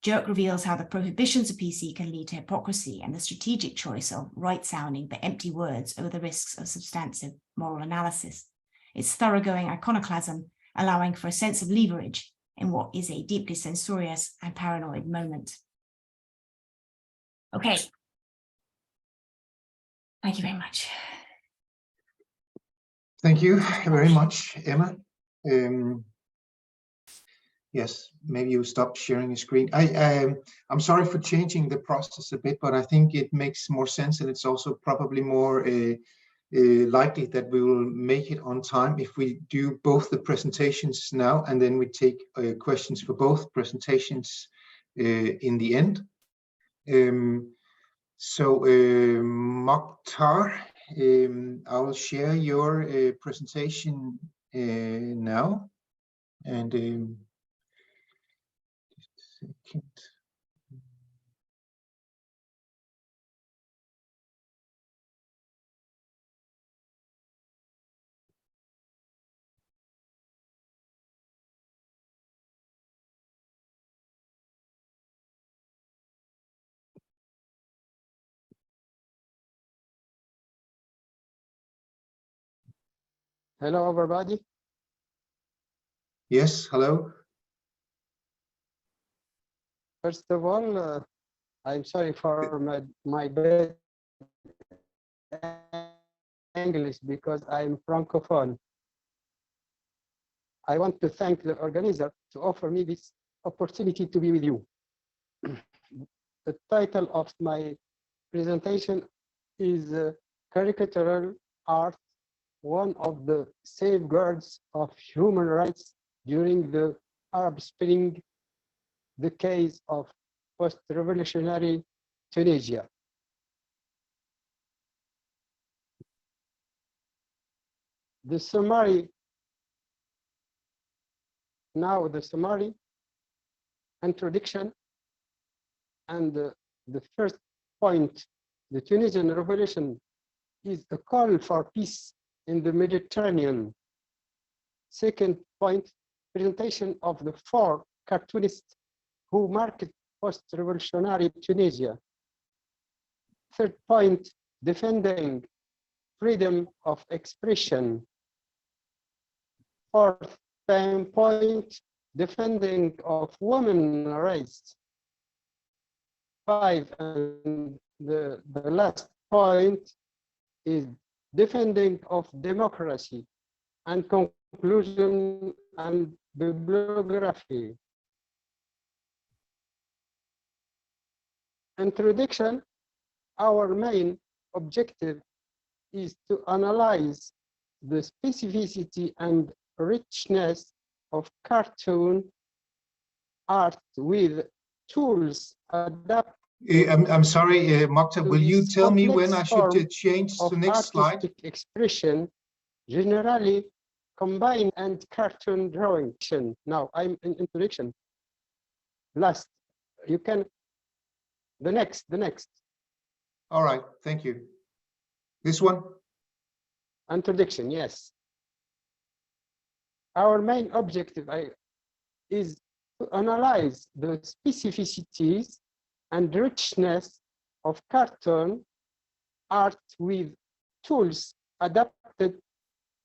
Jerk reveals how the prohibitions of PC can lead to hypocrisy and the strategic choice of right-sounding but empty words over the risks of substantive moral analysis. Its thoroughgoing iconoclasm allowing for a sense of leverage in what is a deeply censorious and paranoid moment. Okay. Thank you very much. Thank you very much, Emma. Yes, maybe you stop sharing your screen. I'm sorry for changing the process a bit, but I think it makes more sense, and it's also probably more likely that we will make it on time if we do both the presentations now, and then we take questions for both presentations in the end. Mokhtar, I will share your presentation now, and just a second. Hello, everybody. Yes, hello. First of all, I'm sorry for my bad English because I'm Francophone. I want to thank the organizer to offer me this opportunity to be with you. The title of my presentation is Caricatural Art, one of the safeguards of human rights during the Arab Spring, the case of post-revolutionary Tunisia. The summary, now the summary, introduction, and the first point, the Tunisian revolution is a call for peace in the Mediterranean. Second point, presentation of the 4 cartoonists who marked post-revolutionary Tunisia. Third point, defending freedom of expression. Fourth point, defending of women's rights. 5, and the last point is defending of democracy, and conclusion and bibliography. Introduction, our main objective is to analyze the specificity and richness of cartoon art with tools adapted. I'm sorry, Mokhtar, will you tell me when I should change to the next slide? Expression, generally combined and cartoon drawing. Now I'm in introduction. Last, you can, the next. All right, thank you. This one? Introduction, yes. Our main objective is to analyze the specificities and richness of cartoon art with tools adapted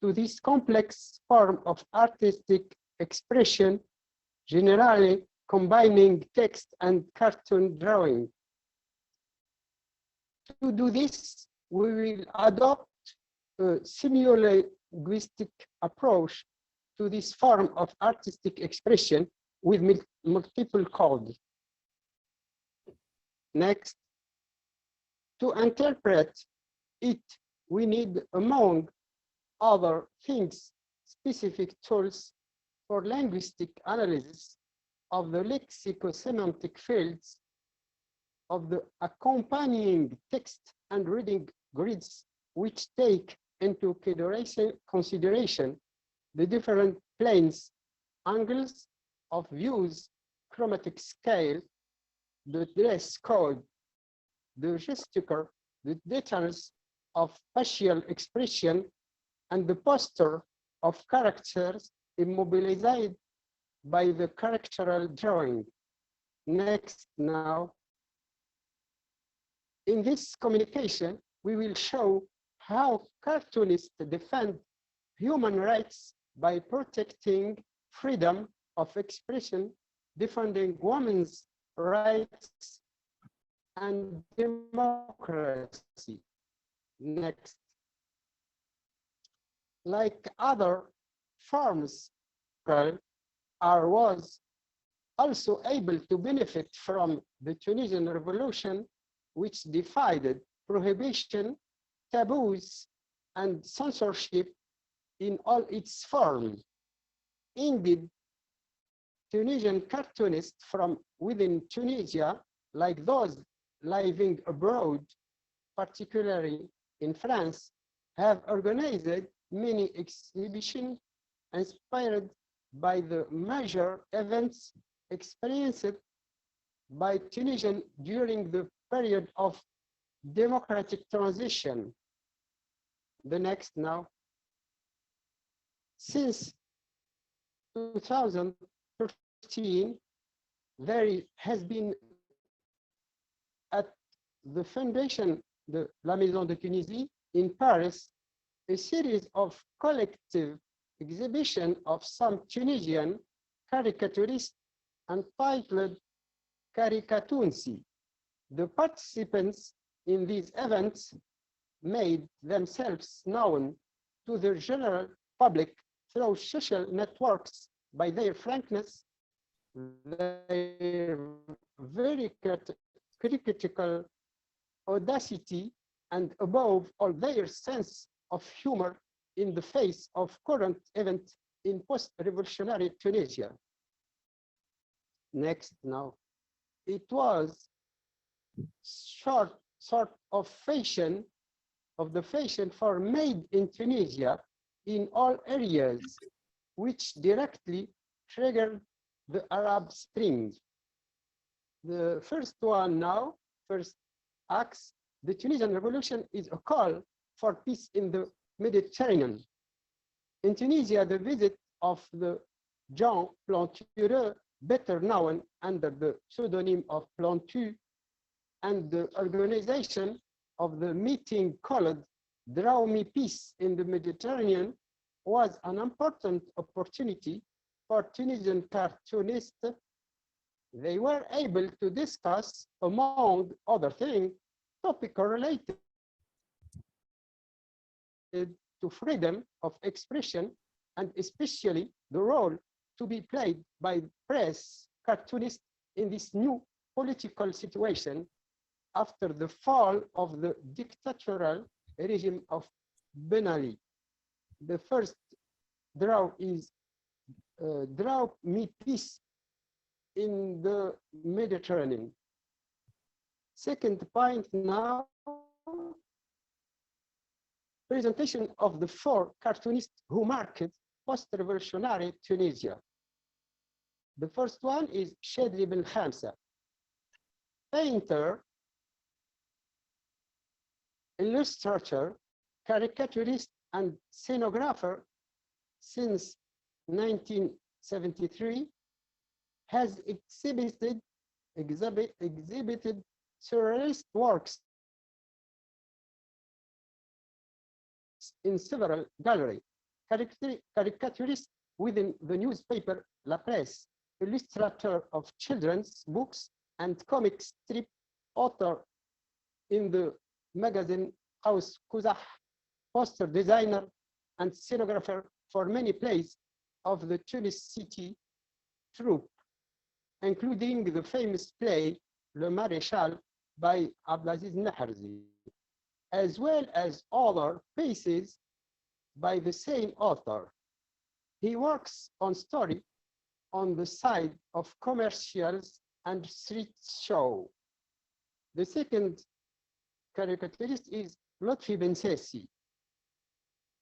to this complex form of artistic expression, generally combining text and cartoon drawing. To do this, we will adopt a semiolinguistic approach to this form of artistic expression with multiple codes. Next, to interpret it, we need, among other things, specific tools for linguistic analysis of the lexicosemantic fields of the accompanying text and reading grids, which take into consideration the different planes, angles of views, chromatic scale, the dress code, the gesture, the details of facial expression, and the posture of characters immobilized by the characteral drawing. Next now. In this communication, we will show how cartoonists defend human rights by protecting freedom of expression, defending women's rights and democracy. Next. Like other forms, was also able to benefit from the Tunisian Revolution, which defied prohibition, taboos, and censorship in all its forms. Indeed, Tunisian cartoonists from within Tunisia, like those living abroad, particularly in France, have organized many exhibitions inspired by the major events experienced by Tunisians during the period of democratic transition. The next now. Since 2013, there has been at the foundation, the La Maison de Tunisie in Paris, a series of collective exhibition of some Tunisian caricaturists entitled Caricatural. The participants in these events made themselves known to the general public through social networks by their frankness, their very critical audacity, and above all, their sense of humor in the face of current events in post-revolutionary Tunisia. Next now. It was sort of fashion for made in Tunisia in all areas, which directly triggered the Arab Spring. The first one now, first acts, the Tunisian Revolution is a call for peace in the Mediterranean. In Tunisia, the visit of the Jean Plantureux, better known under the pseudonym of Plantu, and the organization of the meeting called Draw Me Peace in the Mediterranean was an important opportunity for Tunisian cartoonists. They were able to discuss, among other things, topics related to freedom of expression, and especially the role to be played by press cartoonists in this new political situation after the fall of the dictatorial regime of Ben Ali. The first draw is Draw Me Peace in the Mediterranean. Second point now, presentation of the 4 cartoonists who marked post-revolutionary Tunisia. The first one is Shadli Ben Khamsa, painter, illustrator, caricaturist, and scenographer since 1973, has exhibited surrealist works in several galleries. Caricaturist within the newspaper La Presse, illustrator of children's books and comic strip author in the magazine Qaus Quzah, poster designer and scenographer for many plays of the Tunis city troupe, including the famous play Le Maréchal by Abdelaziz Naharzi, as well as other pieces by the same author. He works on story on the side of commercials and street show. The second caricaturist is Lotfi Ben Sessi.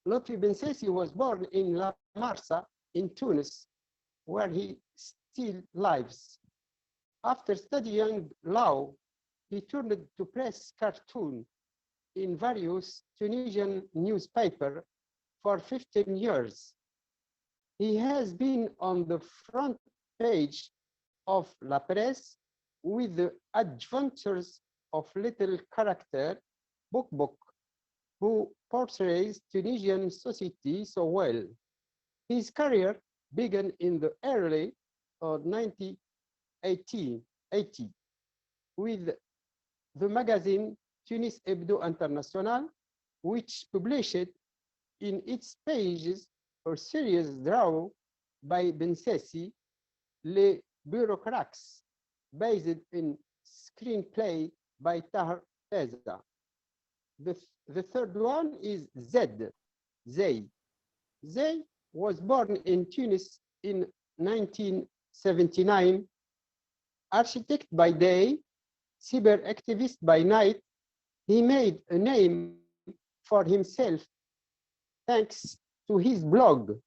Lotfi Ben Sessi was born in La Marsa in Tunis, where he still lives. After studying law, he turned to press cartoon in various Tunisian newspapers for 15 years. He has been on the front page of La Presse with the adventures of little character, Book, who portrays Tunisian society so well. His career began in the early 1980 with the magazine Tunis Hebdo International, which published in its pages a serious draw by Ben Sessi, Les Bureaucrats, based in screenplay by Tahar Teza. The third one is Zay. Zay was born in Tunis in 1979, architect by day, cyber activist by night. He made a name for himself thanks to his blog,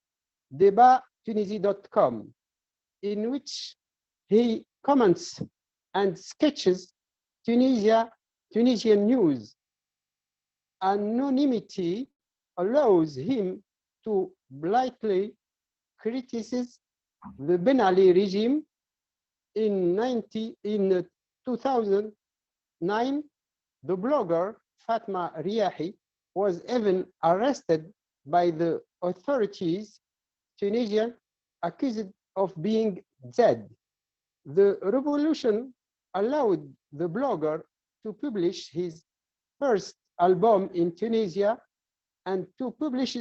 debattunisie.com, in which he comments and sketches Tunisian news. Anonymity allows him to bluntly criticize the Ben Ali regime. In 2009, the blogger Fatma Riahi was even arrested by the authorities, Tunisian, accused of being dead. The revolution allowed the blogger to publish his first album in Tunisia and to publish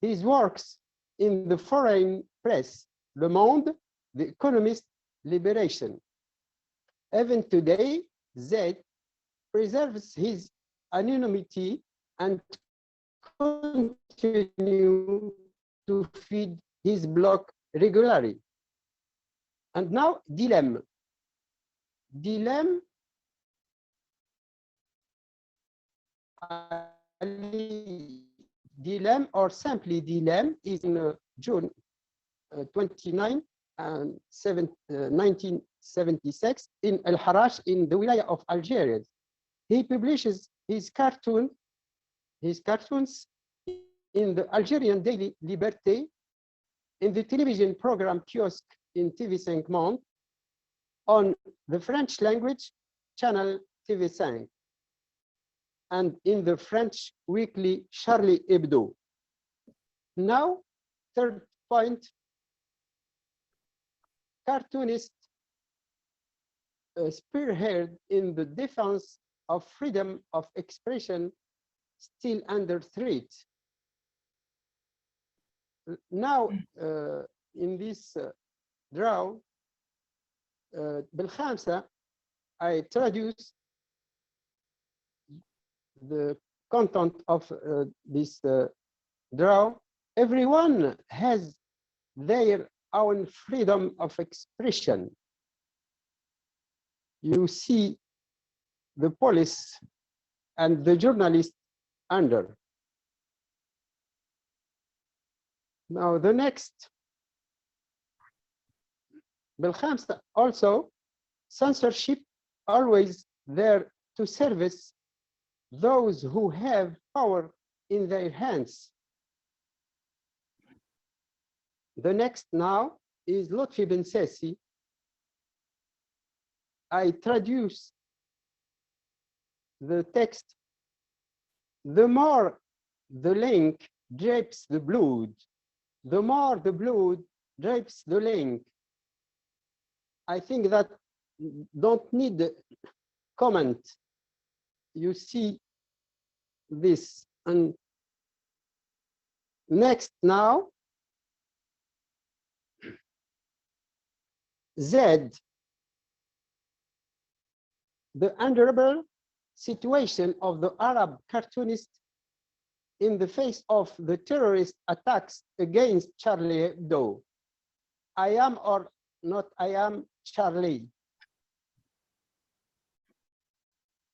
his works in the foreign press, Le Monde, The Economist, Liberation. Even today, Zaid preserves his anonymity and continue to feed his blog regularly. And now, Dilem. Dilem, or simply Dilem, is in June 29 and 1976 in El Haraj in the Wilaya of Algeria. He publishes his cartoons in the Algerian daily Liberté, in the television program Kiosque in TV5 Monde, on the French language channel TV5, and in the French weekly Charlie Hebdo. Now, third point, cartoonist spearhead in the defense of freedom of expression still under threat. Now, in this draw, بالخامسة, I traduce the content of this draw. Everyone has their own freedom of expression. You see the police and the journalist under. Now the next, بالخامسة, also censorship always there to service those who have power in their hands. The next now is Lotfi Ben Sessi. I traduce the text. The more the link drapes the blood. The more the blood drapes the link. I think that don't need a comment. You see this. And next now, Z, the unbearable situation of the Arab cartoonist in the face of the terrorist attacks against Charlie Hebdo. I am or not I am Charlie.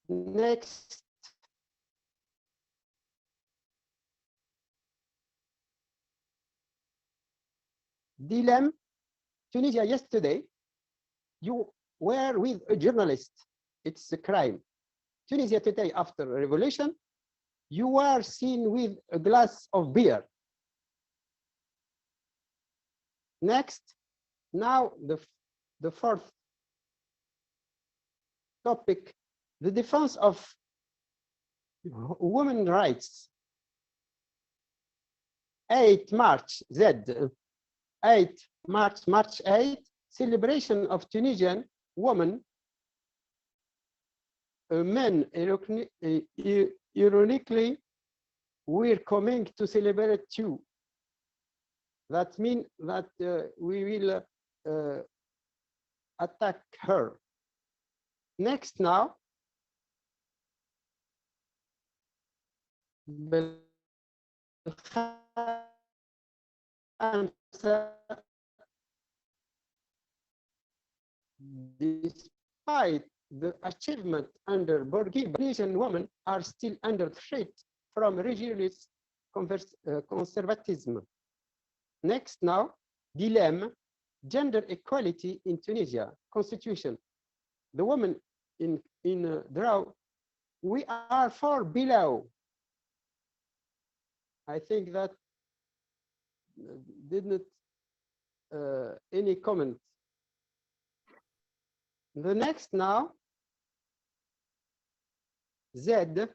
Next. Dilem, Tunisia yesterday, you were with a journalist. It's a crime. Tunisia today after a revolution, you were seen with a glass of beer. Next, now the fourth topic, the defense of women's rights. 8 March, Z, 8 March, March 8, celebration of Tunisian women. Men, ironically, we're coming to celebrate too. That means that we will attack her. Next now, despite the achievement under Bourguiba, Tunisian women are still under threat from religious conservatism. Next now, dilemma, gender equality in Tunisia, constitution. The women in draw, we are far below. I think that did not any comment. The next now, Z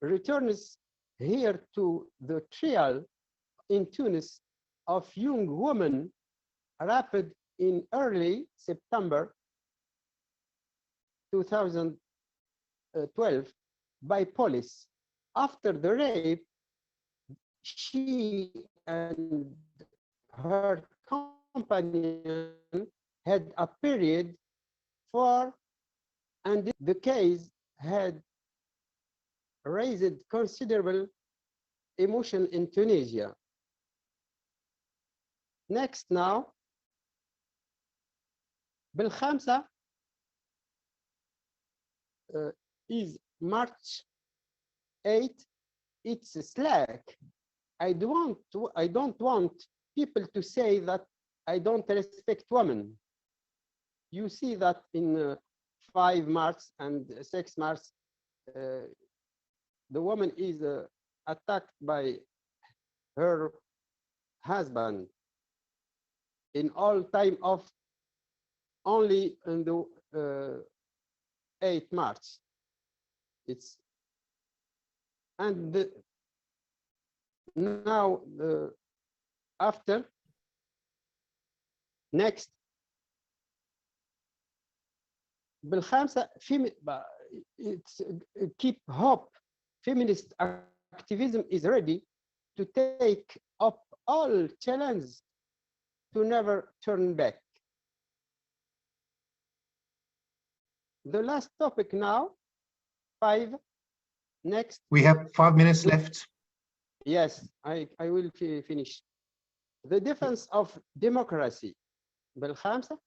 returns here to the trial in Tunis of young woman raped in early September 2012 by police. After the rape, she and her companion had a period for, and the case had raised considerable emotion in Tunisia. Next now, بالخامسة is March 8. It's slack. I don't want people to say that I don't respect women. You see that in 5 March and 6 March, the woman is attacked by her husband in all time of only in the 8 March. It's and now after next بالخامسة it's keep hope. Feminist activism is ready to take up all challenges to never turn back. The last topic now, 5. Next. We have 5 minutes left. Yes, I will finish. The defense of democracy. بالخامسة,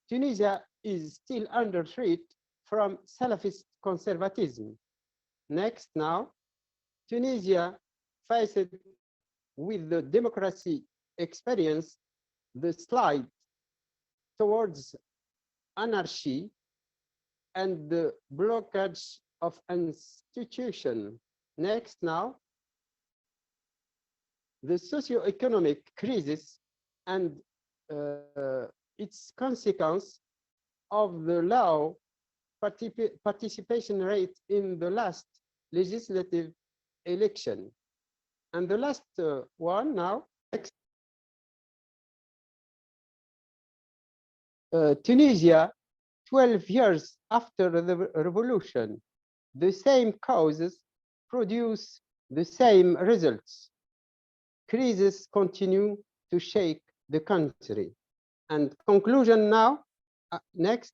Tunisia is still under threat from Salafist conservatism. Next now, Tunisia faced with the democracy experience the slide towards anarchy and the blockage of institution. Next now, the socio-economic crisis and its consequence of the low participation rate in the last legislative election. And the last one now, Tunisia, 12 years after the revolution, the same causes produce the same results. Crises continue to shake the country. And conclusion now, next,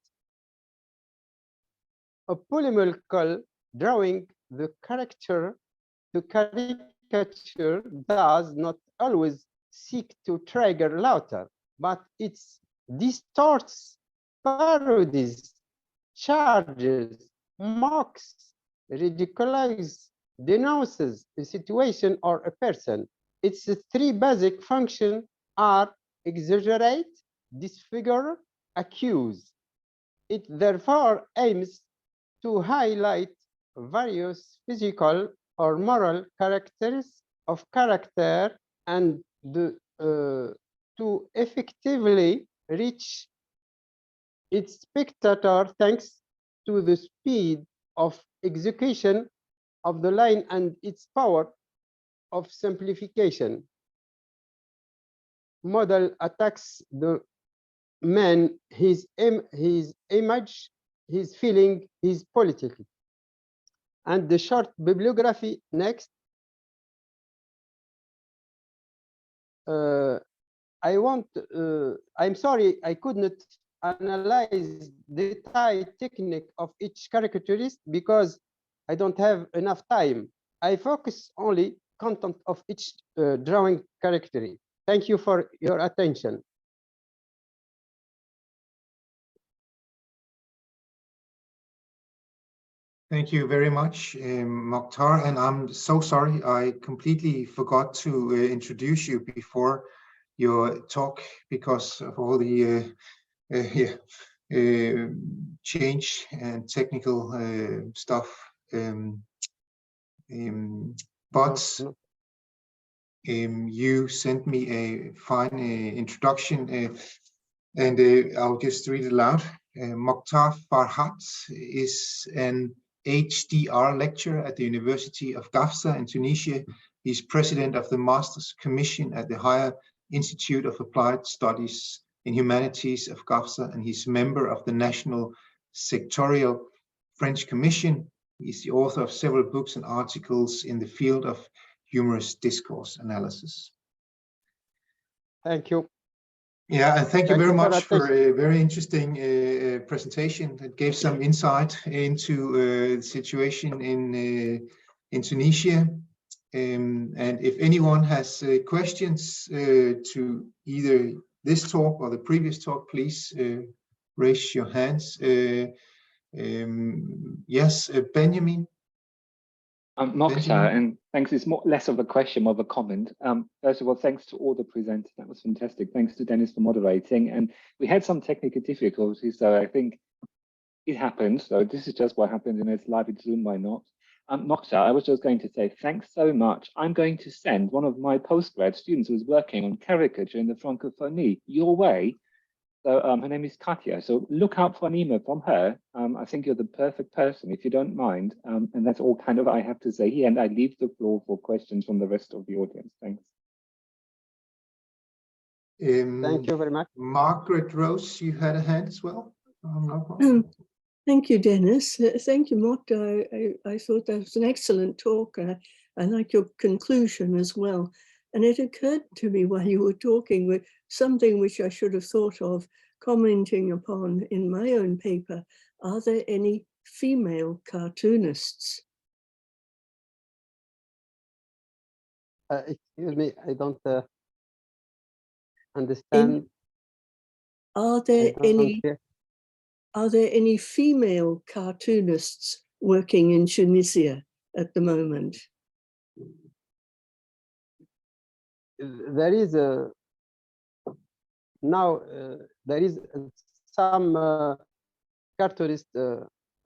a polemical drawing the caricature does not always seek to trigger laughter, but it distorts, parodies, charges, mocks, ridiculises, denounces a situation or a person. Its three basic functions are exaggerate, disfigure, accuse. It therefore aims to highlight various physical or moral characteristics of character and to effectively reach its spectator thanks to the speed of execution of the line and its power of simplification. Model attacks the man, his image, his feeling, his politics. And the short bibliography next. I'm sorry, I could not analyze the technique of each caricaturist because I don't have enough time. I focus only content of each drawing character. Thank you for your attention. Thank you very much, Mokhtar, and I'm so sorry I completely forgot to introduce you before your talk because of all the change and technical stuff. But you sent me a fine introduction, and I'll just read it aloud. Mokhtar Farhat is an HDR lecturer at the University of Gafsa in Tunisia. He's president of the Master's Commission at the Higher Institute of Applied Studies in Humanities of Gafsa, and he's member of the National Sectorial French Commission. He's the author of several books and articles in the field of humorous discourse analysis. Thank you. Yeah, and thank you very much for a very interesting presentation that gave some insight into the situation in Tunisia. And if anyone has questions to either this talk or the previous talk, please raise your hands. Yes, Benjamin. Mokhtar, and thanks. It's less of a question, more of a comment. First of all, thanks to all the presenters. That was fantastic. Thanks to Dennis for moderating. And we had some technical difficulties, so I think it happened. So this is just what happens, and it's live in Zoom, why not? Mokhtar, I was just going to say thanks so much. I'm going to send one of my postgrad students who's working on caricature in the Francophonie your way. So her name is Katya. So look out for an email from her. I think you're the perfect person, if you don't mind. And that's all kind of I have to say here. And I leave the floor for questions from the rest of the audience. Thanks. Thank you very much. Margaret Rose, you had a hand as well. Thank you, Dennis. Thank you, Mokhtar. I thought that was an excellent talk. I like your conclusion as well. And it occurred to me while you were talking with something which I should have thought of commenting upon in my own paper. Are there any female cartoonists? Excuse me, I don't understand. Are there any female cartoonists working in Tunisia at the moment? There is now there is some cartoonist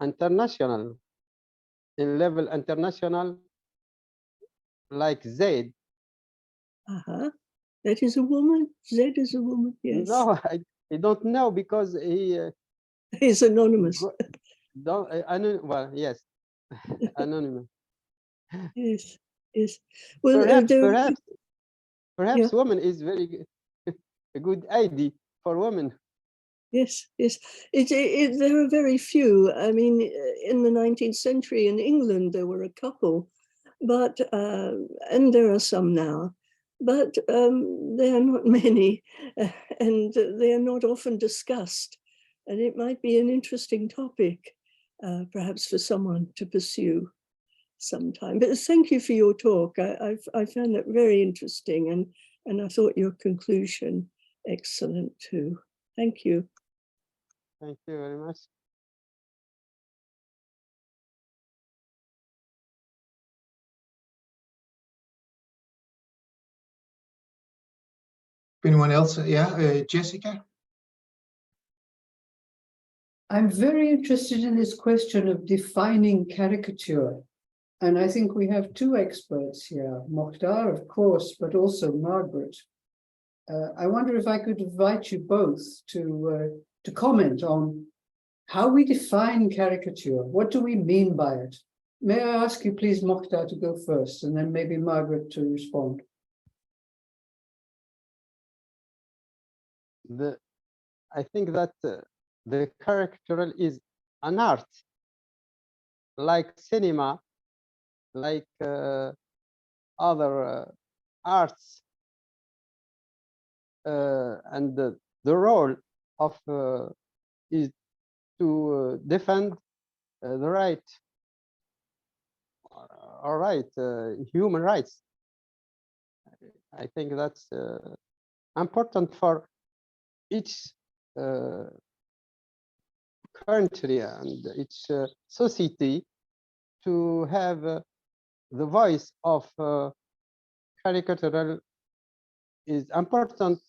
international in level international like Z. That is a woman. Z is a woman. Yes. No, I don't know because he's anonymous. Well, yes, anonymous. Yes. Yes. Well, perhaps woman is very a good idea for women. Yes, yes. There are very few. I mean, in the 19th century in England, there were a couple, but and there are some now, but they are not many, and they are not often discussed. And it might be an interesting topic, perhaps for someone to pursue sometime. But thank you for your talk. I found it very interesting, and I thought your conclusion excellent too. Thank you. Thank you very much. Anyone else? Yeah, Jessica? I'm very interested in this question of defining caricature. And I think we have two experts here, Mokhtar, of course, but also Margaret. I wonder if I could invite you both to comment on how we define caricature. What do we mean by it? May I ask you, please, Mokhtar, to go first, and then maybe Margaret to respond. I think that the caricatural is an art, like cinema, like other arts, and the role of is to defend the right, human rights. I think that's important for each country and each society to have the voice of caricatural is important,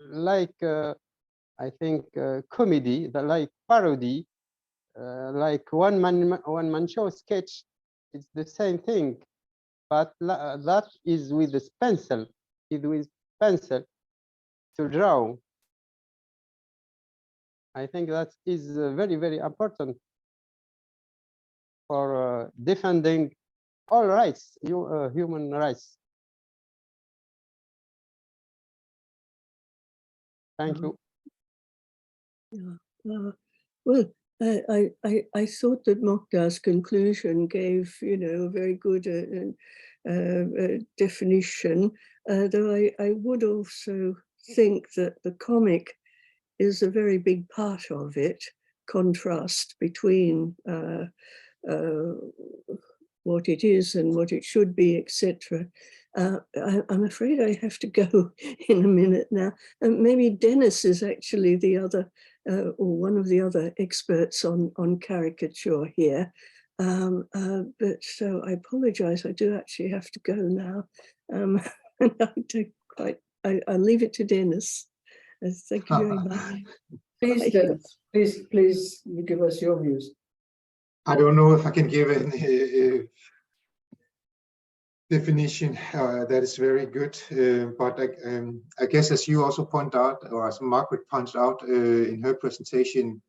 like I think comedy, like parody, like one man show sketch. It's the same thing, but that is with the pencil. Is with pencil to draw. I think that is very, very important for defending all rights, human rights. Thank you. Yeah. Well, I thought that Mokhtar's conclusion gave, a very good definition, though I would also think that the comic is a very big part of it, contrast between what it is and what it should be, etc. I'm afraid I have to go in a minute now. And maybe Dennis is actually the other, or one of the other experts on caricature here. But so I apologize, I do actually have to go now. And I'll leave it to Dennis. Thank you very much. Please, Dennis, please give us your views. I don't know if I can give a definition that is very good, but I guess as you also point out, or as Margaret pointed out in her presentation,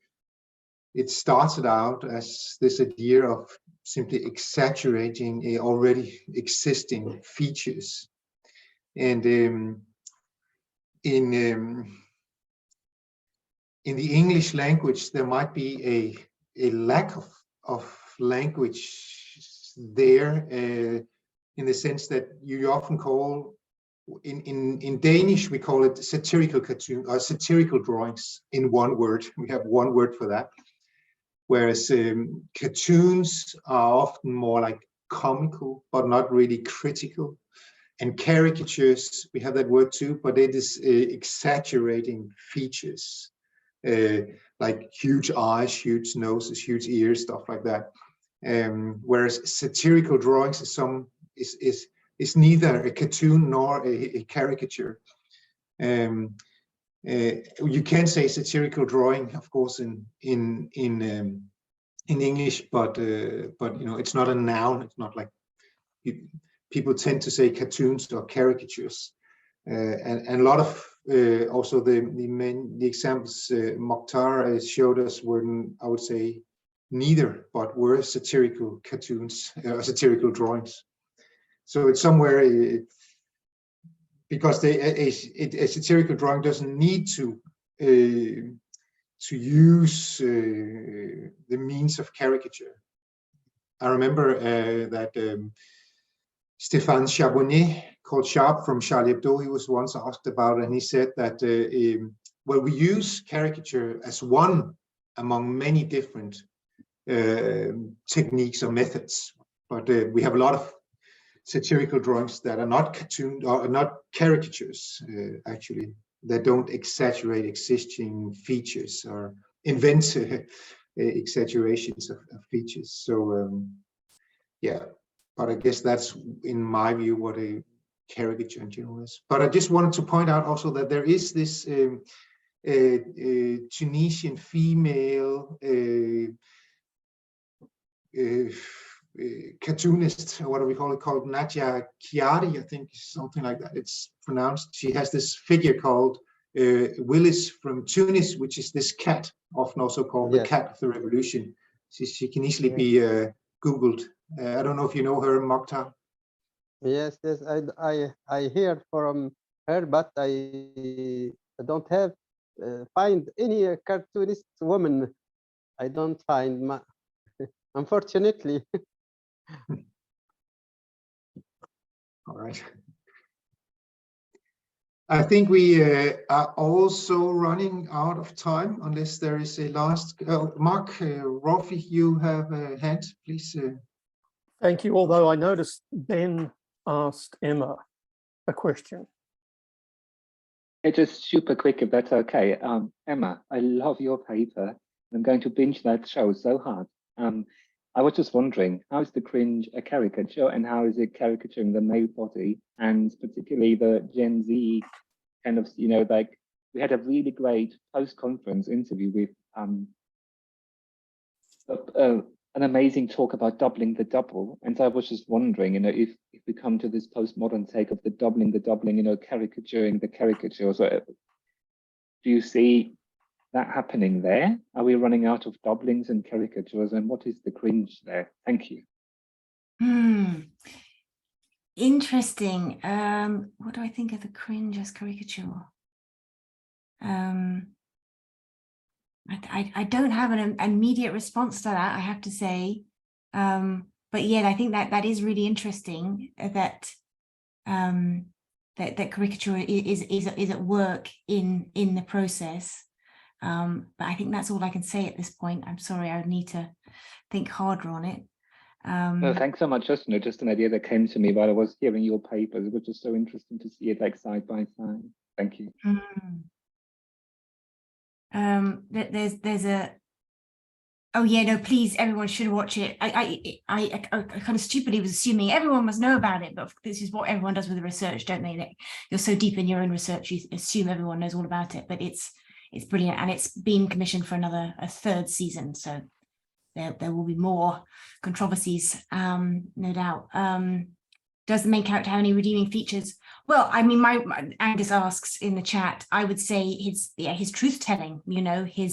it started out as this idea of simply exaggerating already existing features. And in the English language, there might be a lack of language there, in the sense that you often call, in Danish, we call it satirical cartoon or satirical drawings in one word. We have one word for that. Whereas cartoons are often more like comical, but not really critical. And caricatures, we have that word too, but it is exaggerating features, like huge eyes, huge noses, huge ears, stuff like that. Whereas satirical drawings is neither a cartoon nor a caricature. You can say satirical drawing, of course, in English, but it's not a noun. It's not like people tend to say cartoons or caricatures, and a lot of also the examples Mokhtar showed us were, I would say, neither, but were satirical cartoons or satirical drawings. So it's somewhere because a satirical drawing doesn't need to use the means of caricature. I remember that Stéphane Charbonnier, called Sharp from Charlie Hebdo, he was once asked about it, and he said that, well, we use caricature as one among many different techniques or methods, but we have a lot of satirical drawings that are not cartoon or not caricatures, actually, that don't exaggerate existing features or invent exaggerations of features. So yeah, but I guess that's, in my view, what a caricature in general is. But I just wanted to point out also that there is this Tunisian female cartoonist, or what do we call it, called Nadia Chiari, I think, something like that it's pronounced. She has this figure called Willis from Tunis, which is this cat, often also called the cat of the revolution. She can easily be Googled. I don't know if you know her, Mokhtar. Yes, I heard from her, but I don't have find any cartoonist woman. I don't find, unfortunately. All right. I think we are also running out of time, unless there is a last. Mark Rolfi, you have a hand, please. Thank you. Although I noticed Ben asked Emma a question. It's just super quick, if that's okay. Emma, I love your paper. I'm going to binge that show so hard. I was just wondering, how is the cringe a caricature, and how is it caricaturing the male body, and particularly the Gen Z kind of, you know, like, we had a really great post-conference interview with an amazing talk about doubling the double. And so I was just wondering, you know, if we come to this postmodern take of the doubling, you know, caricaturing the caricature, so do you see that happening there? Are we running out of doublings and caricatures, and what is the cringe there? Thank you. Interesting. What do I think of the cringe as caricature? I don't have an immediate response to that, I have to say. But yeah, I think that is really interesting, that that caricature is at work in the process. But I think that's all I can say at this point. I'm sorry, I would need to think harder on it. No, thanks so much. Just, you know, just an idea that came to me while I was hearing your papers. It was just so interesting to see it like side by side. Thank you. There's a, oh yeah, no, please, everyone should watch it. I kind of stupidly was assuming everyone must know about it, but this is what everyone does with the research, don't they? That you're so deep in your own research, you assume everyone knows all about it. But it's brilliant, and it's been commissioned for a third season, so there will be more controversies, no doubt. Does the main character have any redeeming features? Well, I mean, my Angus asks in the chat, I would say his truth telling, you know, he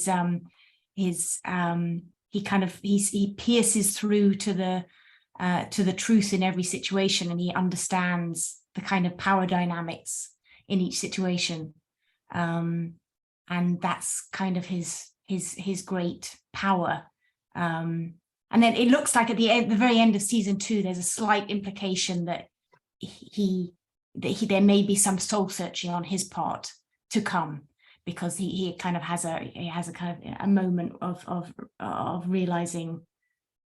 pierces through to the truth in every situation, and he understands the kind of power dynamics in each situation. And that's kind of his great power. And then it looks like at the very end of season 2, there's a slight implication that there may be some soul searching on his part to come, because he kind of has a kind of a moment of realizing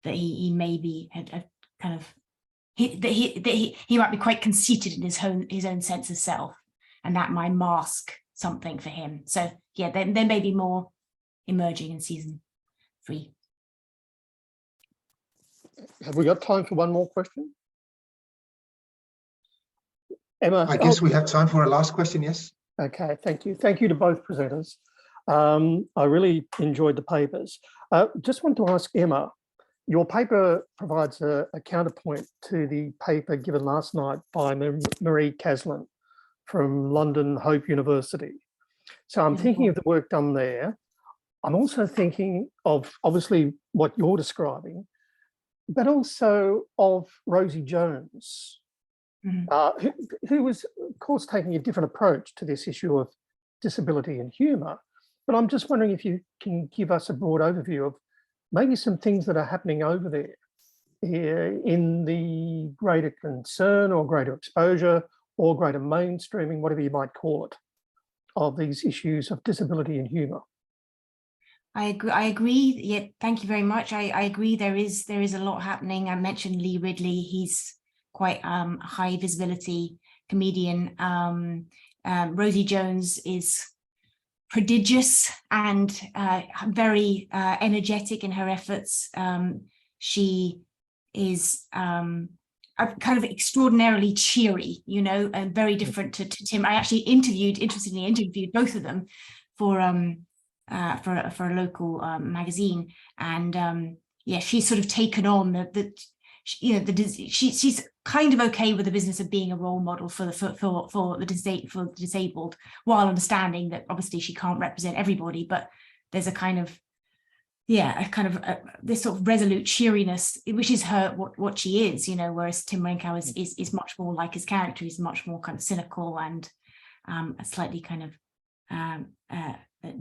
that he may be a kind of he might be quite conceited in his own sense of self, and that might mask something for him. So yeah, there may be more emerging in season 3. Have we got time for one more question? Emma? I guess we have time for a last question, yes. Okay, thank you. Thank you to both presenters. I really enjoyed the papers. Just want to ask Emma, your paper provides a counterpoint to the paper given last night by Marie Caslin from London Hope University. So I'm thinking of the work done there. I'm also thinking of obviously what you're describing, but also of Rosie Jones who was, of course, taking a different approach to this issue of disability and humour. But I'm just wondering if you can give us a broad overview of maybe some things that are happening over there in the greater concern or greater exposure or greater mainstreaming, whatever you might call it, of these issues of disability and humour. I agree. Yeah, thank you very much. I agree. There is a lot happening. I mentioned Lee Ridley. He's quite a high visibility comedian. Rosie Jones is prodigious and very energetic in her efforts. She is kind of extraordinarily cheery, you know, and very different to Tim. I actually interestingly interviewed both of them for a local magazine, and yeah, she's sort of taken on she's kind of okay with the business of being a role model for the disabled, while understanding that obviously she can't represent everybody, but there's a kind of this sort of resolute cheeriness, which is what she is, you know, whereas Tim Renkow is much more like his character. He's much more kind of cynical and a slightly kind of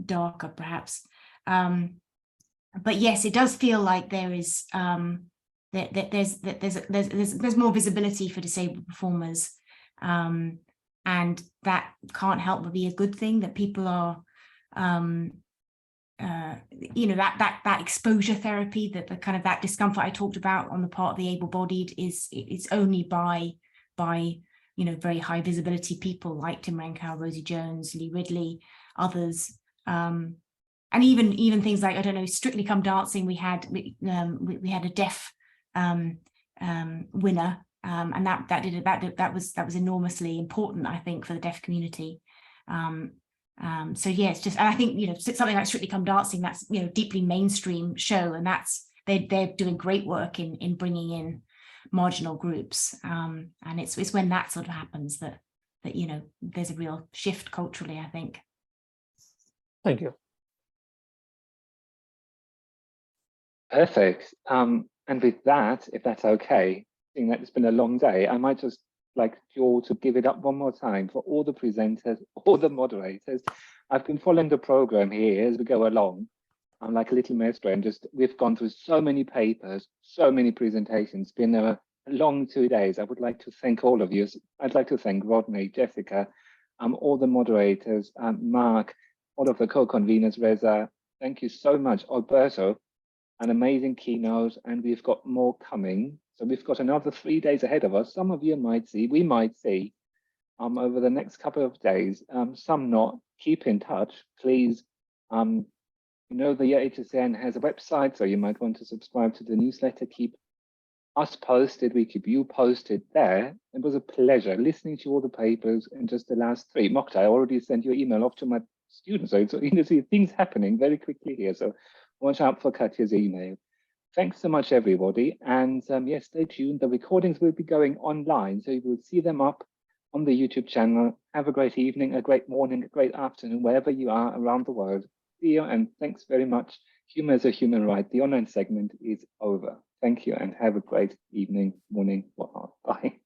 darker perhaps, but yes, it does feel like there is there's more visibility for disabled performers, and that can't help but be a good thing, that people are you know, that exposure therapy, that the kind of that discomfort I talked about on the part of the able-bodied it's only by you know, very high visibility people like Tim Renkow, Rosie Jones, Lee Ridley, others, and even things like, I don't know, Strictly Come Dancing. We had a deaf winner, and that was enormously important, I think, for the deaf community. So yeah, it's just, and I think, you know, something like Strictly Come Dancing, that's, you know, deeply mainstream show, and that's they're doing great work in bringing in marginal groups, and it's when that sort of happens that you know, there's a real shift culturally, I think. Thank you. Perfect. And with that, if that's okay, seeing that it's been a long day, I might just like you all to give it up one more time for all the presenters, all the moderators. I've been following the program here as we go along. I'm like a little maestro, and we've gone through so many papers, so many presentations. It's been a long 2 days. I would like to thank all of you. I'd like to thank Rodney, Jessica, all the moderators, Mark, all of the co-conveners, Reza. Thank you so much, Alberto. An amazing keynote, and we've got more coming. So we've got another 3 days ahead of us. Some of you might see, we might see over the next couple of days, some not. Keep in touch, please. You know, the AHSN has a website, so you might want to subscribe to the newsletter. Keep us posted, we keep you posted there. It was a pleasure listening to all the papers in just the last 3. Mokhtar, I already sent your email off to my students, so you can see things happening very quickly here. So watch out for Katya's email. Thanks so much, everybody. And yes, stay tuned. The recordings will be going online, so you will see them up on the YouTube channel. Have a great evening, a great morning, a great afternoon, wherever you are around the world. See you, and thanks very much. Humour is a human right. The online segment is over. Thank you, and have a great evening, morning, whatnot. Bye.